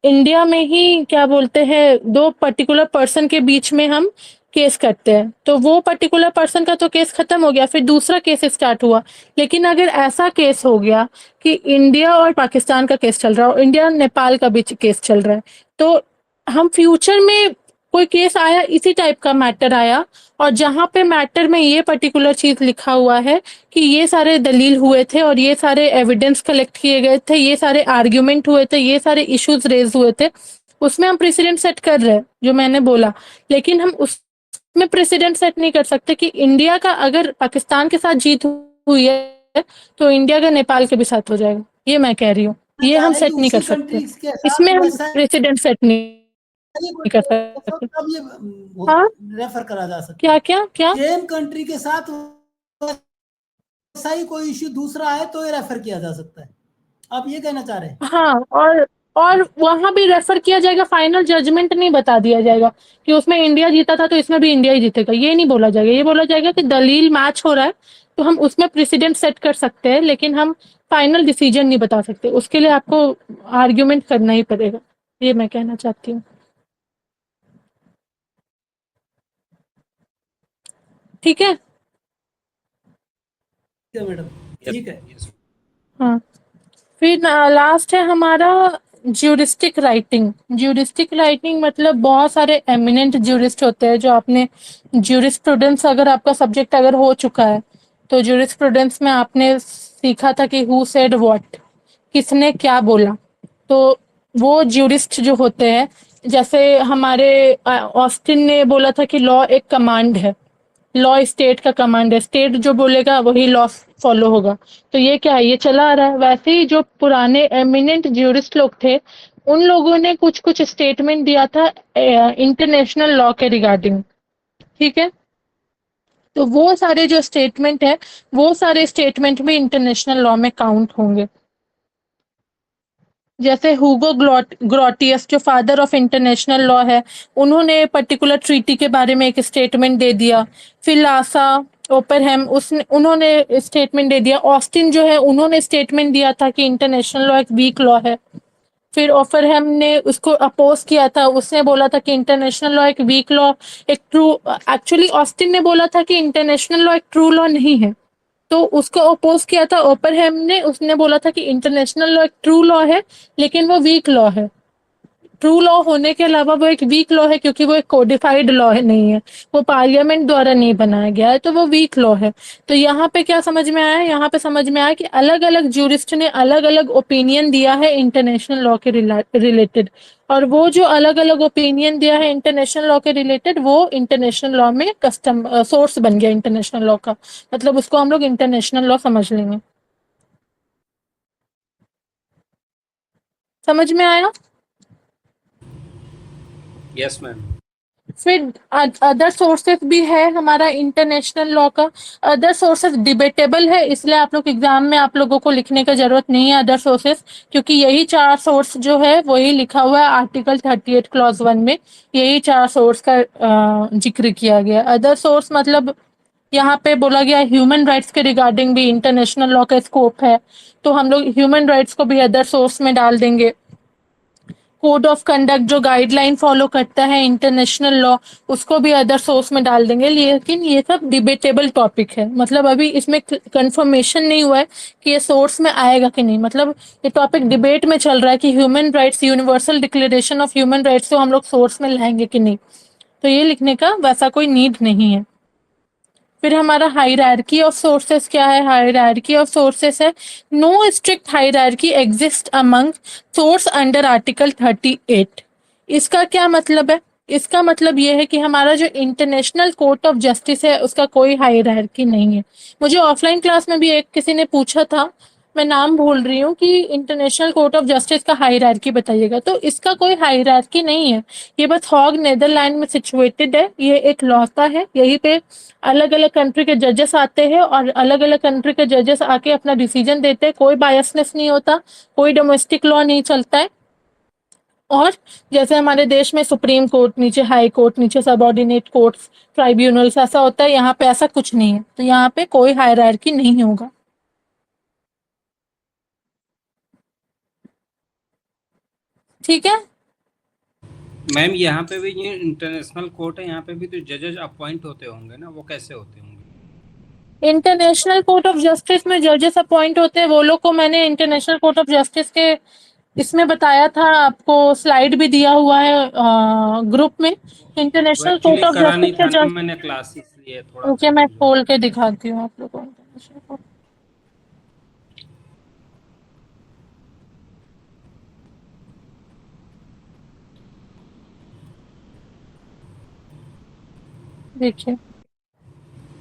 इंडिया में ही क्या बोलते हैं, दो पर्टिकुलर पर्सन के बीच में हम केस करते हैं, तो वो पर्टिकुलर पर्सन का तो केस खत्म हो गया, फिर दूसरा केस स्टार्ट हुआ। लेकिन अगर ऐसा केस हो गया कि इंडिया और पाकिस्तान का केस चल रहा है और इंडिया और नेपाल का भी केस चल रहा है, तो हम फ्यूचर में कोई केस आया, इसी टाइप का मैटर आया, और जहां पे मैटर में ये पर्टिकुलर चीज लिखा हुआ है कि ये सारे दलील हुए थे और ये सारे एविडेंस कलेक्ट किए गए थे, ये सारे आर्ग्यूमेंट हुए थे, ये सारे इश्यूज रेज हुए थे, उसमें हम प्रेसिडेंट सेट कर रहे हैं जो मैंने बोला। लेकिन हम उसमें प्रेसिडेंट सेट नहीं कर सकते कि इंडिया का अगर पाकिस्तान के साथ जीत हुई है तो इंडिया का नेपाल के भी साथ हो जाएगा, ये मैं कह रही हूँ, ये हम सेट नहीं कर सकते, इसमें हम प्रेसिडेंट सेट नहीं नहीं कर सकते। तब ये हाँ रेफर करा जा सकता क्या क्या क्या है। सेम कंट्री के साथ वैसा ही कोई इश्यू दूसरा है तो ये रेफर किया जा सकता है, आप ये कहना चाह रहे हैं? हाँ, और वहां भी रेफर किया जाएगा, फाइनल जजमेंट नहीं बता दिया जाएगा कि उसमें इंडिया जीता था तो इसमें भी इंडिया ही जीतेगा, ये नहीं बोला जाएगा। ये बोला जाएगा कि दलील मैच हो रहा है तो हम उसमें प्रेसिडेंट सेट कर सकते हैं, लेकिन हम फाइनल डिसीजन नहीं बता सकते, उसके लिए आपको आर्ग्यूमेंट करना ही पड़ेगा। ये मैं कहना चाहती हूँ। ठीक है। ठीक है मैडम, ठीक है। हाँ, फिर लास्ट है हमारा ज्यूरिस्टिक राइटिंग। ज्यूरिस्टिक राइटिंग मतलब बहुत सारे एमिनेंट ज्यूरिस्ट होते हैं जो आपने ज्यूरिस्प्रूडेंस, अगर आपका सब्जेक्ट अगर हो चुका है तो ज्यूरिस्प्रूडेंस में आपने सीखा था कि हु सेड व्हाट, किसने क्या बोला। तो वो ज्यूरिस्ट जो होते हैं, जैसे हमारे ऑस्टिन ने बोला था कि लॉ एक कमांड है, लॉ स्टेट का कमांड है, स्टेट जो बोलेगा वही लॉ फॉलो होगा। तो ये क्या है, ये चला आ रहा है। वैसे ही जो पुराने एमिनेंट ज्यूरिस्ट लोग थे उन लोगों ने कुछ कुछ स्टेटमेंट दिया था इंटरनेशनल लॉ के रिगार्डिंग। ठीक है, तो वो सारे जो स्टेटमेंट है वो सारे स्टेटमेंट भी इंटरनेशनल लॉ में काउंट होंगे। जैसे हुगो ग्रोटियस जो फादर ऑफ इंटरनेशनल लॉ है, उन्होंने पर्टिकुलर ट्रीटी के बारे में एक स्टेटमेंट दे दिया। फिर लासा ओपरहैम उन्होंने स्टेटमेंट दे दिया। ऑस्टिन जो है उन्होंने स्टेटमेंट दिया था कि इंटरनेशनल लॉ एक वीक लॉ है। फिर ओपरहैम ने उसको अपोज किया था, उसने बोला था कि इंटरनेशनल लॉ एक वीक लॉ, एक ट्रू, एक्चुअली ऑस्टिन ने बोला था कि इंटरनेशनल लॉ एक ट्रू लॉ नहीं है, तो उसको अपोज किया था ओपरहैम ने। उसने बोला था कि इंटरनेशनल लॉ एक ट्रू लॉ है लेकिन वो वीक लॉ है। ट्रू लॉ होने के अलावा वो एक वीक लॉ है क्योंकि वो एक कोडिफाइड लॉ है, नहीं है, वो पार्लियामेंट द्वारा नहीं बनाया गया है, तो वो वीक लॉ है। तो यहाँ पे क्या समझ में आया, यहाँ पे समझ में आया कि अलग अलग ज्यूरिस्ट ने अलग अलग ओपिनियन दिया है इंटरनेशनल लॉ के रिलेटेड, और वो जो अलग अलग ओपिनियन दिया है इंटरनेशनल लॉ के रिलेटेड वो इंटरनेशनल लॉ में कस्टम सोर्स बन गया इंटरनेशनल लॉ का, मतलब उसको हम लोग इंटरनेशनल लॉ समझ लेंगे। समझ में आया? Yes ma'am. फिर अदर सोर्सेस भी है हमारा इंटरनेशनल लॉ का। अदर सोर्सेस डिबेटेबल है, इसलिए आप लोग एग्जाम में आप लोगों को लिखने का जरूरत नहीं है अदर सोर्सेस, क्योंकि यही 4 सोर्स जो है वही लिखा हुआ है आर्टिकल 38 क्लॉज 1 में, यही 4 सोर्स का जिक्र किया गया। अदर सोर्स मतलब यहाँ पे बोला गया ह्यूमन राइट्स के रिगार्डिंग भी इंटरनेशनल लॉ का स्कोप है, तो हम लोग ह्यूमन राइट्स को भी अदर सोर्स में डाल देंगे। कोड ऑफ कंडक्ट जो गाइडलाइन फॉलो करता है इंटरनेशनल लॉ, उसको भी अदर सोर्स में डाल देंगे। लेकिन ये सब डिबेटेबल टॉपिक है, मतलब अभी इसमें कंफर्मेशन नहीं हुआ है कि ये सोर्स में आएगा कि नहीं, मतलब ये टॉपिक डिबेट में चल रहा है कि human rights, universal declaration of human rights को हम लोग सोर्स में लाएंगे कि नहीं, तो ये लिखने का वैसा कोई नीड नहीं है। फिर हमारा हायरार्की ऑफ सोर्सेस क्या है? हायरार्की ऑफ सोर्सेस है no strict hierarchy exist among source under article 38। इसका क्या मतलब है? इसका मतलब ये है कि हमारा जो इंटरनेशनल कोर्ट ऑफ जस्टिस है उसका कोई हायरार्की नहीं है। मुझे ऑफलाइन क्लास में भी एक किसी ने पूछा था, मैं नाम भूल रही हूँ, कि इंटरनेशनल कोर्ट ऑफ जस्टिस का हायरार्की बताइएगा, तो इसका कोई हायरार्की नहीं है। ये बस हॉग नेदरलैंड में सिचुएटेड है, ये एक लौता है, यहीं पे अलग अलग कंट्री के जजेस आते हैं और अलग अलग कंट्री के जजेस आके अपना डिसीजन देते हैं, कोई बायसनेस नहीं होता, कोई डोमेस्टिक लॉ नहीं चलता है। और जैसे हमारे देश में सुप्रीम कोर्ट, नीचे हाई कोर्ट, नीचे सबऑर्डिनेट कोर्ट्स, ट्राइब्यूनल्स, ऐसा होता है, यहाँ पे ऐसा कुछ नहीं है, तो यहाँ पे कोई हायरार्की नहीं होगा। ठीक है। मैम यहाँ पे भी ये इंटरनेशनल कोर्ट है, यहाँ पे भी तो जजेस अपॉइंट होते होंगे ना, वो कैसे होते होंगे? इंटरनेशनल कोर्ट ऑफ जस्टिस में जजेस अपॉइंट होते हैं, वो लोग को मैंने इंटरनेशनल कोर्ट ऑफ जस्टिस के इसमें बताया था, आपको स्लाइड भी दिया हुआ है ग्रुप में। वो इंटरनेशनल कोर्ट एक्चुअली ऑफ करा नहीं जस्टिस था के ना जज, मैंने क्लास, इसलिए थोड़ा ओके सा मैं मुझे। खोल के दिखाती हूँ आप लोगों को। देखिए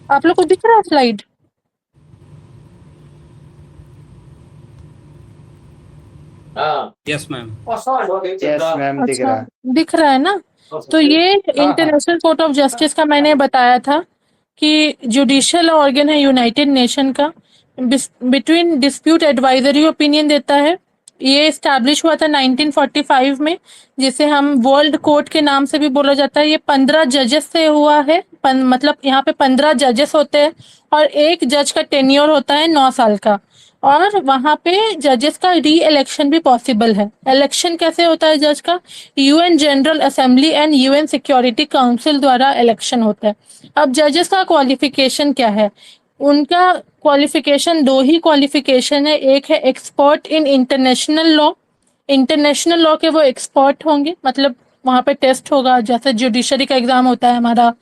आप लोग को दिख रहा है slide? Yes ma'am. Yes ma'am, दिख रहा अच्छा, है। दिख रहा है ना? तो ये इंटरनेशनल कोर्ट ऑफ जस्टिस का मैंने बताया था कि जुडिशियल ऑर्गन है यूनाइटेड नेशन का, बिटवीन डिस्प्यूट एडवाइजरी ओपिनियन देता है। ये इस्टेब्लिश हुआ था 1945 में, जिसे हम वर्ल्ड कोर्ट के नाम से भी बोला जाता है। ये 15 जजेस से हुआ है, मतलब यहाँ पे 15 जजेस होते हैं और एक जज का टेन्योर होता है 9 साल का, और वहां पे जजेस का री इलेक्शन भी पॉसिबल है। इलेक्शन कैसे होता है जज का? UN general assembly and UN security council द्वारा इलेक्शन होता है। अब जजेस का क्वालिफिकेशन क्या है? उनका क्वालिफिकेशन, दो ही क्वालिफिकेशन है। एक है expert in international law. International law के वो एक्सपर्ट होंगे, मतलब वहां पे टेस्ट होगा, जैसे जुडिशरी का एग्जाम होता है हमारा,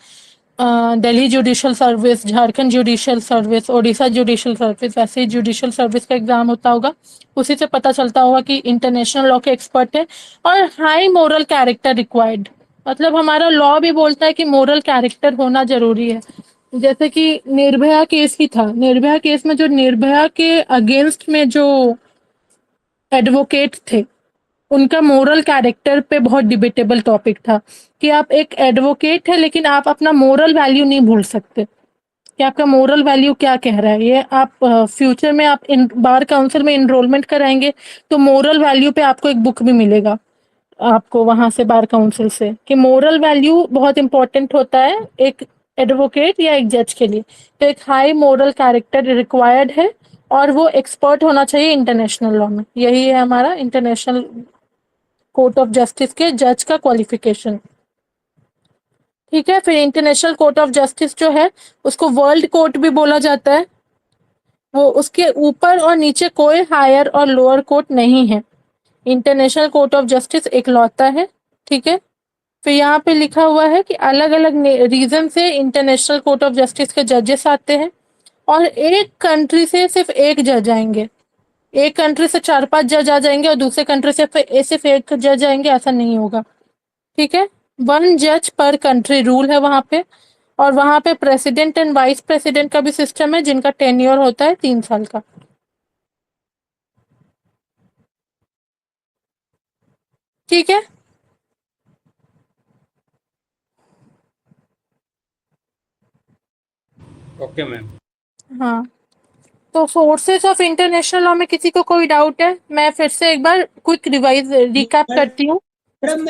Delhi judicial service, Jharkhand judicial service, Odisha judicial service, वैसे ही जुडिशियल सर्विस का एग्जाम होता होगा। उसी से पता चलता होगा कि इंटरनेशनल लॉ के एक्सपर्ट है। और हाई मोरल कैरेक्टर रिक्वायर्ड, मतलब हमारा लॉ भी बोलता है कि मोरल कैरेक्टर होना जरूरी है। जैसे कि निर्भया केस ही था, निर्भया केस में जो निर्भया के अगेंस्ट में जो एडवोकेट थे, उनका मोरल कैरेक्टर पे बहुत डिबेटेबल टॉपिक था कि आप एक एडवोकेट है लेकिन आप अपना मोरल वैल्यू नहीं भूल सकते कि आपका मोरल वैल्यू क्या कह रहा है। ये आप फ्यूचर में आप बार काउंसिल में इनरोलमेंट कराएंगे तो मोरल वैल्यू पे आपको एक बुक भी मिलेगा आपको वहां से, बार काउंसिल से, कि मोरल वैल्यू बहुत इंपॉर्टेंट होता है एक एडवोकेट या एक जज के लिए। तो एक हाई मोरल कैरेक्टर रिक्वायर्ड है और वो एक्सपर्ट होना चाहिए इंटरनेशनल लॉ में। यही है हमारा इंटरनेशनल कोर्ट ऑफ जस्टिस के जज का क्वालिफिकेशन। ठीक है, फिर इंटरनेशनल कोर्ट ऑफ जस्टिस जो है उसको वर्ल्ड कोर्ट भी बोला जाता है। वो उसके ऊपर और नीचे कोई हायर और लोअर कोर्ट नहीं है। इंटरनेशनल कोर्ट ऑफ जस्टिस इकलौता है। ठीक है, फिर यहाँ पे लिखा हुआ है कि अलग अलग रीजन से इंटरनेशनल कोर्ट ऑफ जस्टिस के जजेस आते हैं और एक कंट्री से सिर्फ एक जज आएंगे। एक कंट्री से 4-5 जज आ जाएंगे और दूसरे कंट्री से सिर्फ एक जज आएंगे, ऐसा नहीं होगा। ठीक है, 1 जज पर कंट्री रूल है वहां पे। और वहां पे प्रेसिडेंट एंड वाइस प्रेसिडेंट का भी सिस्टम है, जिनका टेन्योर होता है 3 साल का। ठीक है, ओके मैम। हाँ। तो फोर्सेस ऑफ इंटरनेशनल लॉ में किसी को कोई डाउट है? मैं फिर से एक बार क्विक रिवाइज रिकैप करती हूँ। मैडम,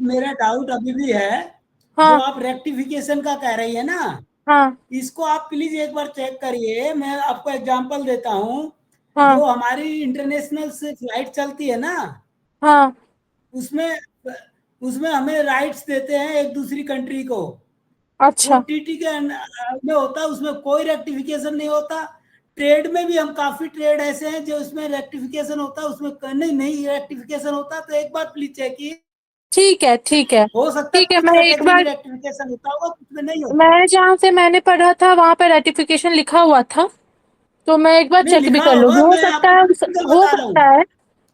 मेरा डाउट अभी भी है। हाँ जो आप रेक्टिफिकेशन का कह रही है ना, हाँ इसको आप प्लीज एक बार चेक करिए। मैं आपको एग्जांपल देता हूँ। हाँ जो हमारी इंटरनेशनल से फ्लाइट चलती है ना, हाँ। उसमें उसमें हमें राइट्स देते हैं एक दूसरी कंट्री को। अच्छा, वो टीटी के में होता है, उसमें कोई रेक्टिफिकेशन नहीं होता। ट्रेड में भी हम काफी ट्रेड ऐसे हैं जो उसमें रेक्टिफिकेशन होता है, उसमें नहीं रेक्टिफिकेशन होता। तो एक बार प्लीज चेक कीजिए। ठीक है ठीक है हो सकता है ठीक है। कुछ मैं एक कैटेगरी में बार, रेक्टिफिकेशन होता होगा, कुछ में नहीं होता। मैं जहाँ से मैंने पढ़ा था वहां पे रेटिफिकेशन लिखा हुआ था, तो मैं एक बार नहीं चेक भी लिखा कर लूंगी। होगा, मैं आपको प्रैक्टिकल हो बता रहा सकता हूँ। है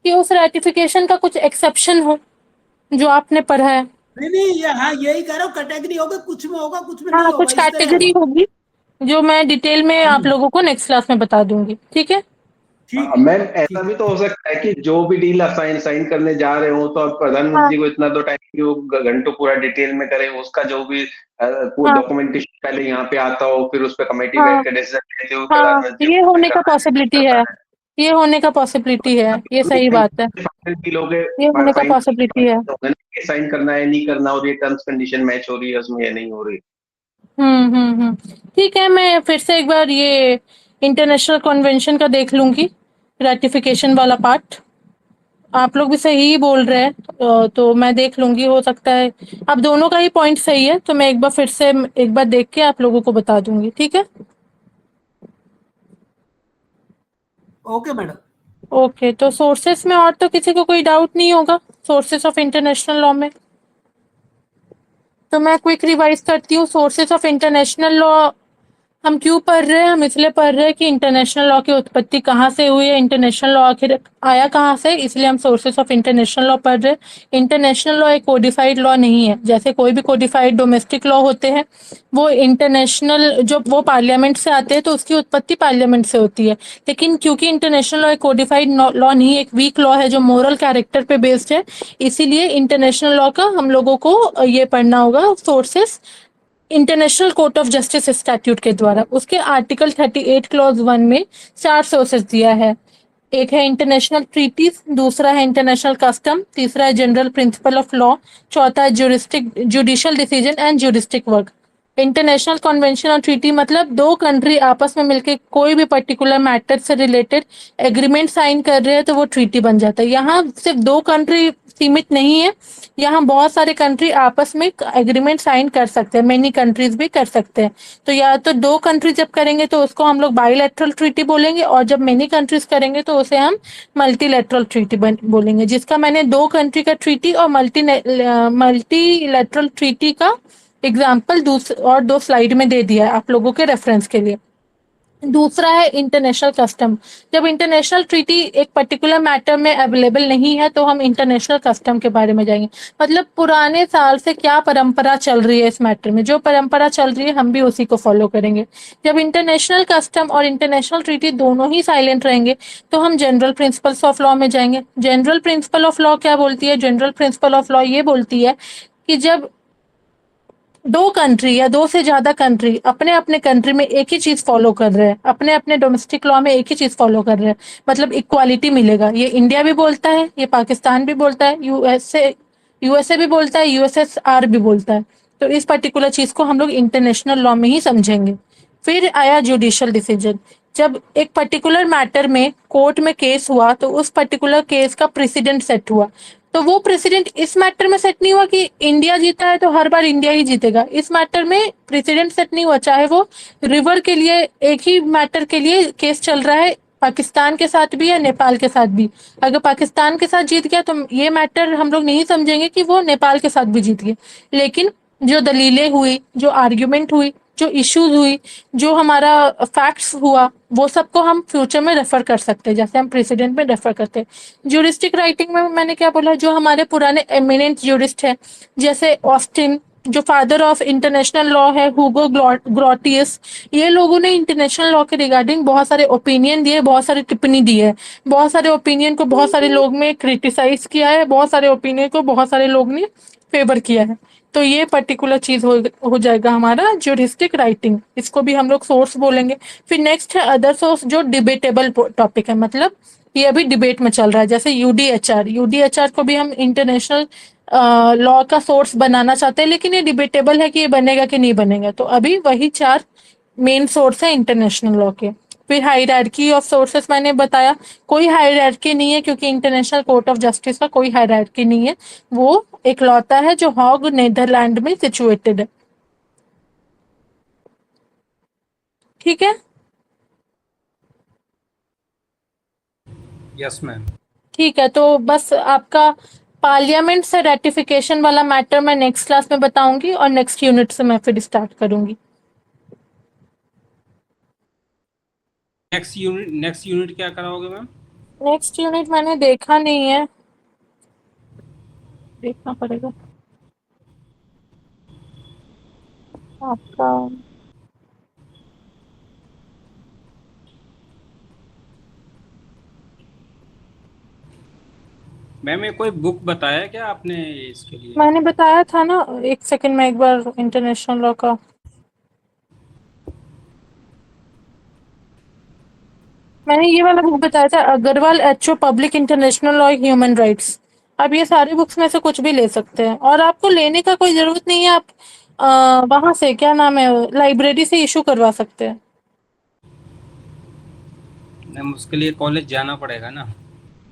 कि उस रेटिफिकेशन का कुछ एक्सेप्शन हो जो आपने पढ़ा है। नहीं, ये हाँ यही कह रहा हूँ, कैटेगरी होगा, कुछ में होगा कुछ में हाँ, नहीं होगा, कुछ इस तरह कैटेगरी होगा। होगी जो मैं डिटेल में आप लोगों को नेक्स्ट क्लास में बता दूंगी। ठीक है, ठीक मैम ऐसा ठीक। भी तो हो सकता है कि जो भी डील साइन साइन करने जा रहे हो तो अब हाँ प्रधानमंत्री को इतना तो टाइम कि वो घंटों पूरा डिटेल में करे, उसका जो भी हाँ डॉक्यूमेंटेशन पहले यहाँ पे आता हो, फिर उस पर कमेटी हाँ बैठ कर डिसीजन लेते हो, हाँ, प्रधानमंत्री ये को होने का करना पॉसिबिलिटी है, ये होने का पॉसिबिलिटी है, ये सही बात है, फाइनल डील हो गए, ये होने का पॉसिबिलिटी है। फाइनल साइन करना है नहीं करना, और ये टर्म्स कंडीशन मैच हो रही है उसमें या नहीं हो रही। ठीक है, मैं फिर से एक बार ये इंटरनेशनल कन्वेंशन का देख लूंगी, रेटिफिकेशन वाला पार्ट। आप लोग भी सही ही बोल रहे हैं, तो मैं देख लूंगी। हो सकता है अब दोनों का ही पॉइंट सही है, तो मैं एक बार फिर से एक बार देख के आप लोगों को बता दूंगी। ठीक है, ओके मैडम। ओके। तो सोर्सेस में और तो किसी को कोई डाउट नहीं होगा, सोर्सेस ऑफ इंटरनेशनल लॉ में? तो मैं क्विक रिवाइज करती हूँ। सोर्सेस ऑफ इंटरनेशनल लॉ हम क्यों पढ़ रहे हैं? हम इसलिए पढ़ रहे हैं कि इंटरनेशनल लॉ की उत्पत्ति कहाँ से हुई है, इंटरनेशनल लॉ आखिर आया कहाँ से, इसलिए हम सोर्सेस ऑफ इंटरनेशनल लॉ पढ़ रहे हैं। इंटरनेशनल लॉ एक कोडिफाइड लॉ नहीं है। जैसे कोई भी कोडिफाइड डोमेस्टिक लॉ होते हैं, वो इंटरनेशनल जो वो पार्लियामेंट से आते हैं, तो उसकी उत्पत्ति पार्लियामेंट से होती है। लेकिन क्योंकि इंटरनेशनल लॉ एक कोडिफाइड लॉ नहीं, एक वीक लॉ है जो मोरल कैरेक्टर पे बेस्ड है, इसीलिए इंटरनेशनल लॉ का हम लोगों को ये पढ़ना होगा sources international court of justice statute के द्वारा। उसके आर्टिकल 38 क्लॉज 1 में 4 सोर्सेस दिया है। एक है इंटरनेशनल ट्रीटीज, दूसरा है इंटरनेशनल कस्टम, तीसरा है जनरल प्रिंसिपल ऑफ लॉ, चौथा है judicial decision and juristic work. International convention और ट्रीटी मतलब दो कंट्री आपस में मिलकर कोई भी पर्टिकुलर मैटर से रिलेटेड एग्रीमेंट साइन कर रहे हैं तो वो ट्रीटी बन जाता है। यहाँ सिर्फ दो कंट्री सीमित नहीं है, यहाँ बहुत सारे कंट्री आपस में एग्रीमेंट साइन कर सकते हैं, मेनी कंट्रीज भी कर सकते हैं। तो या तो दो कंट्री जब करेंगे तो उसको हम लोग बाईलैटरल ट्रीटी बोलेंगे, और जब मेनी कंट्रीज करेंगे तो उसे हम मल्टीलैटरल ट्रीटी बोलेंगे। जिसका मैंने दो कंट्री का ट्रीटी और मल्टीलैटरल ट्रीटी का एग्जाम्पल और दो स्लाइड में दे दिया है आप लोगों के रेफरेंस के लिए। दूसरा है इंटरनेशनल कस्टम। जब इंटरनेशनल ट्रीटी एक पर्टिकुलर मैटर में अवेलेबल नहीं है तो हम इंटरनेशनल कस्टम के बारे में जाएंगे। मतलब पुराने साल से क्या परंपरा चल रही है इस मैटर में, जो परंपरा चल रही है हम भी उसी को फॉलो करेंगे। जब इंटरनेशनल कस्टम और इंटरनेशनल ट्रीटी दोनों ही साइलेंट रहेंगे तो हम जनरल प्रिंसिपल्स ऑफ लॉ में जाएंगे। जनरल प्रिंसिपल ऑफ लॉ क्या बोलती है? जनरल प्रिंसिपल ऑफ लॉ ये बोलती है कि जब दो कंट्री या दो से ज्यादा कंट्री अपने अपने कंट्री में एक ही चीज फॉलो कर रहे हैं, अपने अपने डोमेस्टिक लॉ में एक ही चीज फॉलो कर रहे हैं, मतलब इक्वालिटी मिलेगा। ये इंडिया भी बोलता है, ये पाकिस्तान भी बोलता है, यूएसए भी बोलता है, यूएसएसआर भी बोलता है। तो इस पर्टिकुलर चीज को हम लोग इंटरनेशनल लॉ में ही समझेंगे। फिर आया जुडिशियल डिसीजन। जब एक पर्टिकुलर मैटर में कोर्ट में केस हुआ तो उस पर्टिकुलर केस का प्रेसिडेंट सेट हुआ, तो वो प्रेसिडेंट इस मैटर में सेट नहीं हुआ कि इंडिया जीता है तो हर बार इंडिया ही जीतेगा। इस मैटर में प्रेसिडेंट सेट नहीं हुआ, चाहे वो रिवर के लिए एक ही मैटर के लिए केस चल रहा है, पाकिस्तान के साथ भी या नेपाल के साथ भी। अगर पाकिस्तान के साथ जीत गया तो ये मैटर हम लोग नहीं समझेंगे कि वो नेपाल के साथ भी जीत गए। लेकिन जो दलीलें हुई, जो आर्ग्यूमेंट हुई, जो इश्यूज हुई, जो हमारा फैक्ट्स हुआ, वो सबको हम फ्यूचर में रेफर कर सकते हैं, जैसे हम प्रेसिडेंट में रेफर करते हैं। ज्यूरिस्टिक राइटिंग में मैंने क्या बोला, जो हमारे पुराने एमिनेंट ज्यूरिस्ट है, जैसे ऑस्टिन जो फादर ऑफ इंटरनेशनल लॉ है, हुगो ग्रोटियस, ये लोगों ने इंटरनेशनल लॉ के रिगार्डिंग बहुत सारे ओपिनियन दिए, बहुत सारी टिप्पणी दी है। बहुत सारे ओपिनियन को बहुत सारे लोग में क्रिटिसाइज किया है, बहुत सारे ओपिनियन को बहुत सारे लोग ने फेवर किया है। तो ये पर्टिकुलर चीज हो जाएगा हमारा ज्यूरिस्टिक राइटिंग, इसको भी हम लोग सोर्स बोलेंगे। फिर नेक्स्ट है अदर सोर्स, जो डिबेटेबल टॉपिक है, मतलब ये अभी डिबेट में चल रहा है, जैसे यूडीएचआर को भी हम इंटरनेशनल लॉ का सोर्स बनाना चाहते हैं, लेकिन ये डिबेटेबल है कि ये बनेगा कि नहीं बनेगा। तो अभी वही 4 मेन सोर्स है इंटरनेशनल लॉ के। फिर हायरार्की ऑफ सोर्सेस मैंने बताया, कोई हायरार्की नहीं है, क्योंकि इंटरनेशनल कोर्ट ऑफ जस्टिस का कोई हायरार्की नहीं है, वो एक लौता है जो हॉग नीदरलैंड में सिचुएटेड है। ठीक है, यस मैम। ठीक है। तो बस आपका पार्लियामेंट से रेटिफिकेशन वाला मैटर मैं नेक्स्ट क्लास में बताऊंगी, और नेक्स्ट यूनिट से मैं फिर स्टार्ट करूंगी। नेक्स्ट यूनिट क्या कराओगे मैम? नेक्स्ट यूनिट मैंने देखा नहीं है, देखना पड़ेगा आपका। मैम ये कोई बुक बताया क्या आपने इसके लिए? मैंने बताया था ना, एक सेकंड में एक बार इंटरनेशनल लॉ का मैंने ये वाला बुक बताया था, Agarwal H O public international law human rights. आप ये सारी बुक्स में से कुछ भी ले सकते हैं, और आपको लेने का कोई जरूरत नहीं है, आप वहां से क्या नाम है, लाइब्रेरी से इशू करवा सकते हैं। मैम उसके लिए कॉलेज जाना पड़ेगा ना?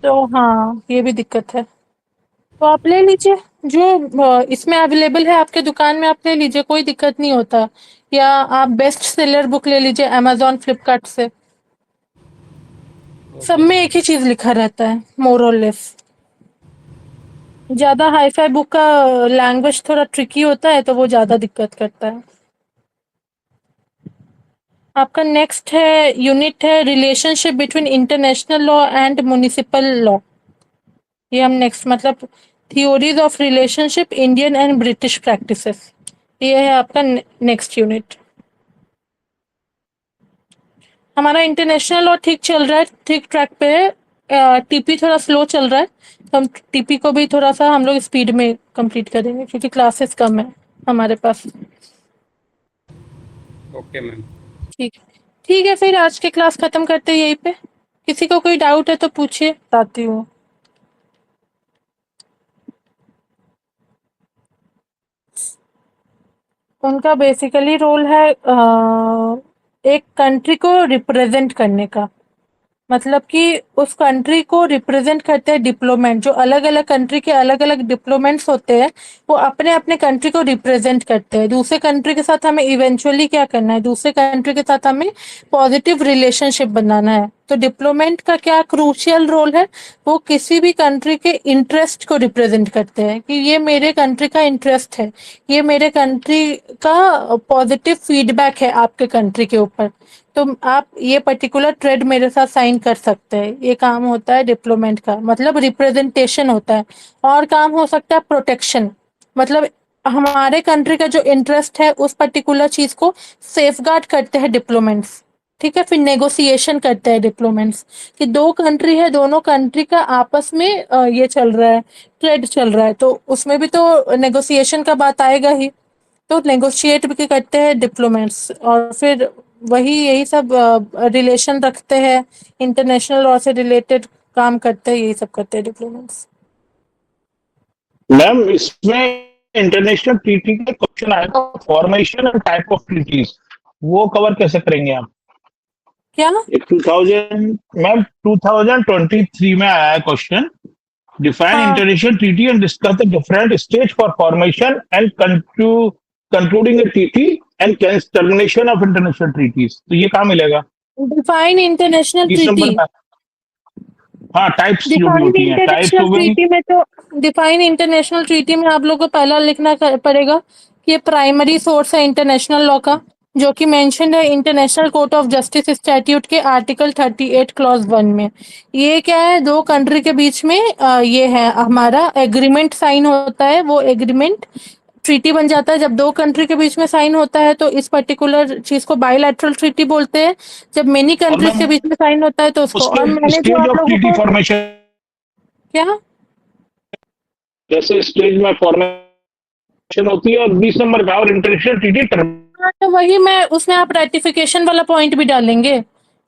तो हाँ, ये भी दिक्कत है, तो आप ले लीजिए जो इसमें अवेलेबल है आपके दुकान में, आप ले लीजिए, कोई दिक्कत नहीं होता। या आप बेस्ट सेलर बुक ले लीजिए अमेजोन फ्लिपकार्ट से, सब में एक ही चीज लिखा रहता है मोर और लेस। ज्यादा हाईफाई बुक का लैंग्वेज थोड़ा ट्रिकी होता है, तो वो ज्यादा दिक्कत करता है। आपका नेक्स्ट है यूनिट है relationship between international law and municipal law. ये हम नेक्स्ट मतलब theories of relationship Indian and British practices, ये है आपका नेक्स्ट यूनिट। हमारा इंटरनेशनल लॉ ठीक चल रहा है, ठीक ट्रैक पे है। टीपी थोड़ा स्लो चल रहा है, तो हम टीपी को भी थोड़ा सा हम लोग स्पीड में कंप्लीट करेंगे क्योंकि क्लासेस कम है हमारे पास। Okay ma'am. ठीक ठीक है, फिर आज की क्लास खत्म करते हैं यहीं पे। किसी को कोई डाउट है तो पूछिए, बताती हूँ। उनका बेसिकली रोल है एक कंट्री को रिप्रेजेंट करने का, मतलब कि उस कंट्री को रिप्रेजेंट करते हैं डिप्लोमेट। जो अलग अलग कंट्री के अलग अलग डिप्लोमेट्स होते हैं वो अपने अपने कंट्री को रिप्रेजेंट करते हैं। दूसरे कंट्री के साथ हमें इवेंचुअली क्या करना है, दूसरे कंट्री के साथ हमें पॉजिटिव रिलेशनशिप बनाना है। तो डिप्लोमेट का क्या क्रूशियल रोल है, वो किसी भी कंट्री के इंटरेस्ट को रिप्रेजेंट करते हैं कि ये मेरे कंट्री का इंटरेस्ट है, ये मेरे कंट्री का पॉजिटिव फीडबैक है आपके कंट्री के ऊपर, तो आप ये पर्टिकुलर ट्रेड मेरे साथ साइन कर सकते हैं। ये काम होता है डिप्लोमेट का, मतलब रिप्रेजेंटेशन होता है। और काम हो सकता है प्रोटेक्शन, मतलब हमारे कंट्री का जो इंटरेस्ट है उस पर्टिकुलर चीज को सेफगार्ड करते हैं डिप्लोमेट्स। ठीक है, फिर नेगोशिएशन करते हैं डिप्लोमेट्स कि दो कंट्री है, दोनों कंट्री का आपस में ये चल रहा है, ट्रेड चल रहा है, तो उसमें भी तो नेगोशिएशन का बात आएगा ही। तो नेगोशिएट भी करते हैं डिप्लोमेट्स, और फिर वही यही सब रिलेशन रखते हैं, इंटरनेशनल लॉ से रिलेटेड काम करते हैं, यही सब करते हैं डिप्लोमेट्स। मैम इसमें इंटरनेशनल ट्रीटी का क्वेश्चन आएगा, formation and type of treaties, वो कवर कैसे करेंगे आप? क्या 2023 में आया है क्वेश्चन, डिफाइन हाँ। International treaty and discuss the different stage for formation and concluding a treaty and termination of international treaties. तो ये कहाँ मिलेगा? डिफाइन इंटरनेशनल 20 ट्रीटी, नंबर का। हाँ, टाइप्स जो भी डिफाइन होती हैं, टाइप्स इंटरनेशनल हो गई। ट्रीटी में तो डिफाइन इंटरनेशनल ट्रीटी में आप लोग को पहला लिखना पड़ेगा कि ये प्राइमरी सोर्स है इंटरनेशनल लॉ का, जो कि मेंशन्ड है international court of justice statute के आर्टिकल 38 क्लॉज 1 में। ये क्या है, दो कंट्री के बीच में ये है हमारा एग्रीमेंट साइन होता है, वो एग्रीमेंट ट्रीटी बन जाता है। जब दो कंट्री के बीच में साइन होता है तो इस पर्टिकुलर चीज को बायलैटरल ट्रीटी बोलते हैं। जब मेनी कंट्रीज के बीच में साइन होता है तो उसको, और मैंने जो स्टेज आप ऑफ लोगों ट्रीटी को फॉर्मेशन, क्या जैसे स्टेज में फॉर्मेशन होती है और 20 नंबर का, और इंटरनेशनल ट्रीटी हाँ, तो वही मैं उसमें आप रेटिफिकेशन वाला पॉइंट भी डालेंगे,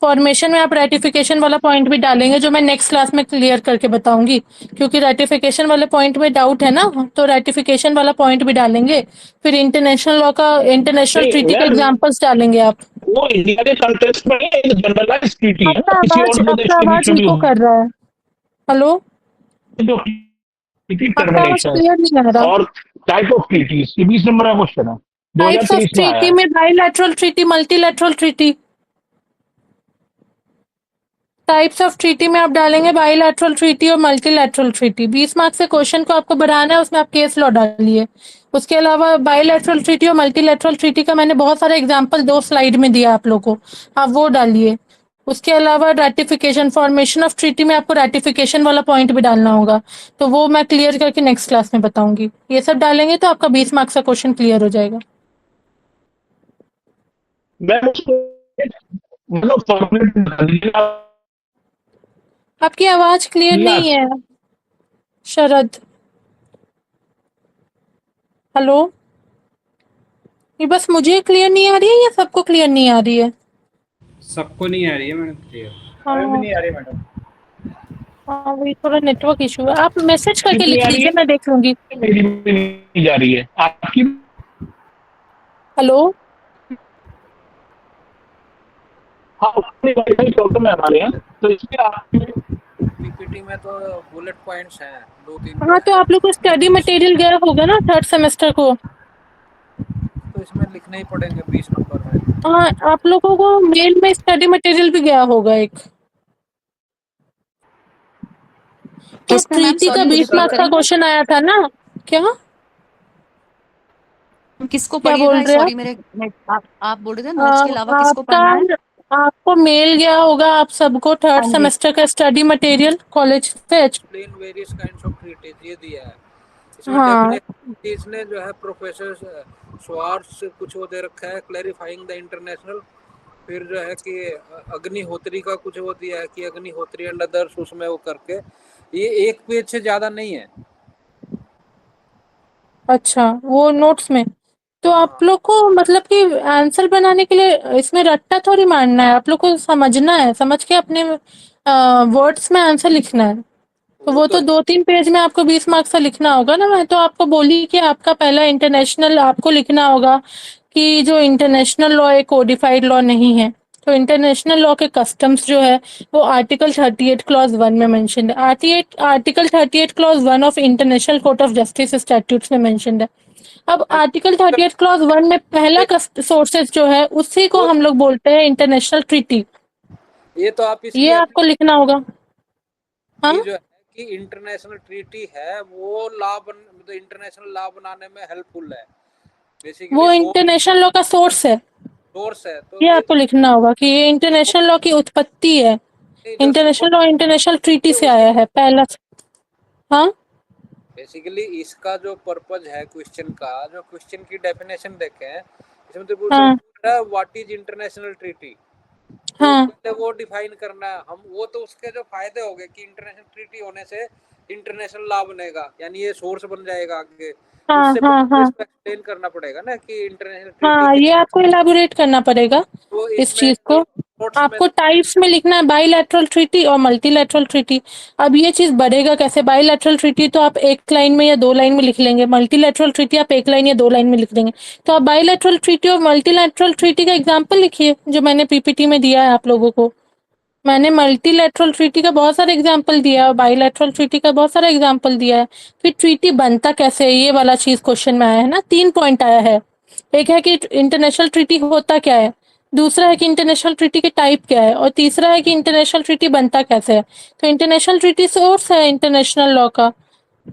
फॉर्मेशन में आप रेटिफिकेशन वाला पॉइंट भी डालेंगे, जो मैं नेक्स्ट क्लास में क्लियर करके बताऊंगी। क्योंकि रेटिफिकेशन वाले पॉइंट में डाउट है ना, तो रेटिफिकेशन वाला पॉइंट भी डालेंगे। फिर इंटरनेशनल लॉ का, इंटरनेशनल ट्रीटी का एग्जांपल्स डालेंगे आप। वो इंडिया के कंटेक्स्ट में जनरलाइज ट्रीटी है, किसी और देश आपका के बीच आवाज में भी इको कर रहा है। हेलो, जो ट्रीटी आपका आवाज टर्मिनेशन क्लियर नहीं आ रहा। और टाइप ऑफ ट्रीटीज, ये 20 नंबर का क्वेश्चन है, टाइप्स ऑफ 2023 में आया ट्रीटी है। में bilateral treaty, multilateral treaty. Types of treaty में आप डालेंगे बायलैटरल ट्रीटी और मल्टीलैटरल ट्रीटी। 20 मार्क्स से क्वेश्चन को आपको बढ़ाना है, उसमें आप केस लॉ डालिए। उसके अलावा बायलैटरल ट्रीटी और मल्टीलैटरल ट्रीटी का मैंने बहुत सारे एग्जांपल 2 स्लाइड में दिया आप लोगों को, आप वो डालिए। उसके अलावा रेटिफिकेशन, फॉर्मेशन ऑफ ट्रीटी में आपको रेटिफिकेशन वाला पॉइंट भी डालना होगा, तो वो मैं क्लियर करके नेक्स्ट क्लास में बताऊंगी। ये सब डालेंगे तो आपका 20 मार्क्स का क्वेश्चन क्लियर हो जाएगा। मैम उसको मतलब फॉर्मेट डालिएगा। आपकी आवाज क्लियर नहीं है शरद। हेलो, ये बस मुझे क्लियर नहीं आ रही है या सबको क्लियर नहीं आ रही है? सबको नहीं आ रही है मैडम क्लियर। हमें भी नहीं आ रही मैडम। हाँ, वही थोड़ा नेटवर्क इशू है। आप मैसेज करके कितनी लिख आ रही लीजिए, है? मैं देख लूंगी। मेरी भी नहीं जा रही है, आपकी? हेलो, हाँ, अपनी वाईफाई प्रॉब्लम है हमारे यहाँ, तो इसलिए आपकी पीपीटी में तो बुलेट पॉइंट्स हैं 2-3। हाँ, तो आप लोग को स्टडी मटेरियल गया होगा ना 3rd सेमेस्टर को, तो इसमें लिखने ही पड़ेंगे 20 नंबर में। हाँ, आप लोगों को मेल में स्टडी मटेरियल भी गया होगा एक। तो ट्रीटी का 20 मार्क्स का क्वेश्चन आया था ना क्या? किसको क्या पढ़िएगा? बोल रहे हैं सॉरी मेरे आप बोल रहे थे नोट्स के अलावा किसको आपका पढ़ना है? आपको मेल गया होगा आप सबको थर्ड हाँ जी। सेमेस्टर का स्टडी मटेरियल कॉलेज से। Explain various kinds of treaties ये दिया है इसमें। हाँ डेफिनेशन इसने जो है प्रोफेसर स्वार्ट्स कुछ वो दे रखा है, क्लैरिफाइंग द इंटरनेशनल। फिर जो है कि अग्निहोत्री का कुछ वो दिया है कि अग्निहोत्री एंड अदर्स, उसमें वो करके ये एक पेज से ज्यादा नहीं है। अच्छा, वो नोट्स में तो आप लोग को मतलब कि आंसर बनाने के लिए इसमें रट्टा थोड़ी मारना है, आप लोग को समझना है, समझ के अपने वर्ड्स में आंसर लिखना है। तो वो तो 2-3 पेज में आपको 20 मार्क्स का लिखना होगा ना। मैं तो आपको बोली कि आपका पहला इंटरनेशनल आपको लिखना होगा कि जो इंटरनेशनल लॉ एक कोडिफाइड लॉ नहीं है। तो इंटरनेशनल लॉ के कस्टम्स जो है वो आर्टिकल 38 क्लॉज 1 में मेंशन्ड है। Article 38 clause 1 of international court of justice statutes में मेंशन्ड है। अब आर्टिकल 38 क्लॉज 1 में पहला सोर्सेज जो है उसी को हम लोग बोलते हैं इंटरनेशनल ट्रीटी। ये तो आप ये इसकी आपको लिखना होगा। हाँ, ये जो है कि इंटरनेशनल ट्रीटी है वो मतलब इंटरनेशनल लॉ बनाने में हेल्पफुल है बेसिकली। वो इंटरनेशनल लॉ का सोर्स है। सोर्स है तो ये आपको लिखना होगा कि ये इंटरनेशनल लॉ की उत्पत्ति है। इंटरनेशनल लॉ इंटरनेशनल ट्रीटी से आया है पहला। हाँ, बेसिकली इसका जो पर्पज है क्वेश्चन का, जो क्वेश्चन की डेफिनेशन देखें इसमें तो हाँ, व्हाट इज इंटरनेशनल ट्रीटी, हाँ, पहले वो डिफाइन करना है हम। वो तो उसके जो फायदे हो गए कि इंटरनेशनल ट्रीटी होने से इंटरनेशनल लॉ बनेगा, यानी ये सोर्स बन जाएगा आगे। हाँ, उससे हाँ, पहले हाँ, इसको एक्सप्लेन करना पड़ेगा ना कि इंटरनेशनल हाँ, ट्रीटी ये आपको इलाबोरेट करना पड़ेगा तो इस इसमें चीज को। नोट्स में आपको टाइप्स में लिखना है बाइलैटरल ट्रीटी और मल्टीलैटरल ट्रीटी। अब ये चीज बढ़ेगा कैसे? बाइलैटरल ट्रीटी तो आप एक लाइन में या 2 लाइन में लिख लेंगे, मल्टीलैटरल ट्रीटी आप 1 लाइन या 2 लाइन में लिख देंगे। तो आप बाइलैटरल ट्रीटी और मल्टीलैटरल ट्रीटी का एग्जाम्पल लिखिए जो मैंने पीपीटी में दिया है आप लोगों को। मैंने मल्टीलैटरल ट्रीटी का बहुत सारे एग्जाम्पल दिया है और बाइलैटरल ट्रीटी का बहुत सारा एग्जाम्पल दिया है। फिर ट्रीटी बनता कैसे है ये वाला चीज क्वेश्चन में आया है ना। 3 पॉइंट आया है। एक है कि इंटरनेशनल ट्रीटी होता क्या है, दूसरा है कि इंटरनेशनल ट्रीटी के टाइप क्या है, और तीसरा है कि इंटरनेशनल ट्रीटी बनता कैसे है। तो इंटरनेशनल ट्रीटी सोर्स है इंटरनेशनल लॉ का।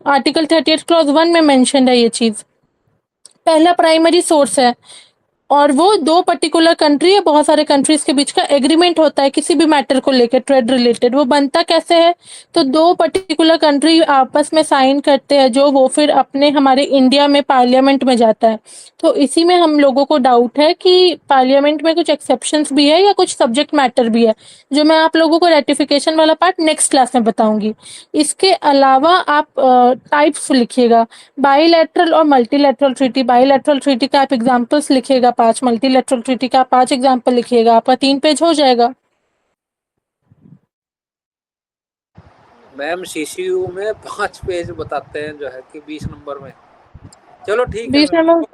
आर्टिकल 38 क्लॉज 1 में मेंशन्ड है ये चीज। पहला प्राइमरी सोर्स है और वो 2 पर्टिकुलर कंट्री या बहुत सारे कंट्रीज के बीच का एग्रीमेंट होता है किसी भी मैटर को लेकर ट्रेड रिलेटेड। वो बनता कैसे है? तो 2 पर्टिकुलर कंट्री आपस में साइन करते हैं जो वो फिर अपने हमारे इंडिया में पार्लियामेंट में जाता है। तो इसी में हम लोगों को डाउट है कि पार्लियामेंट में कुछ एक्सेप्शंस भी है या कुछ सब्जेक्ट मैटर भी है, जो मैं आप लोगों को रेटिफिकेशन वाला पार्ट नेक्स्ट क्लास में बताऊंगी। इसके अलावा आप टाइप्स लिखिएगा, बाइलैटरल और मल्टीलैटरल ट्रीटी। बाइलैटरल ट्रीटी का आप एग्जांपल्स लिखिएगा 5, मल्टीलैटरल ट्रीटी का 5 एग्जांपल लिखिएगा, आपका 3 पेज हो जाएगा। मैम सीसीयू में 5 पेज बताते हैं जो है कि 20 नंबर में। चलो ठीक है 20 नंबर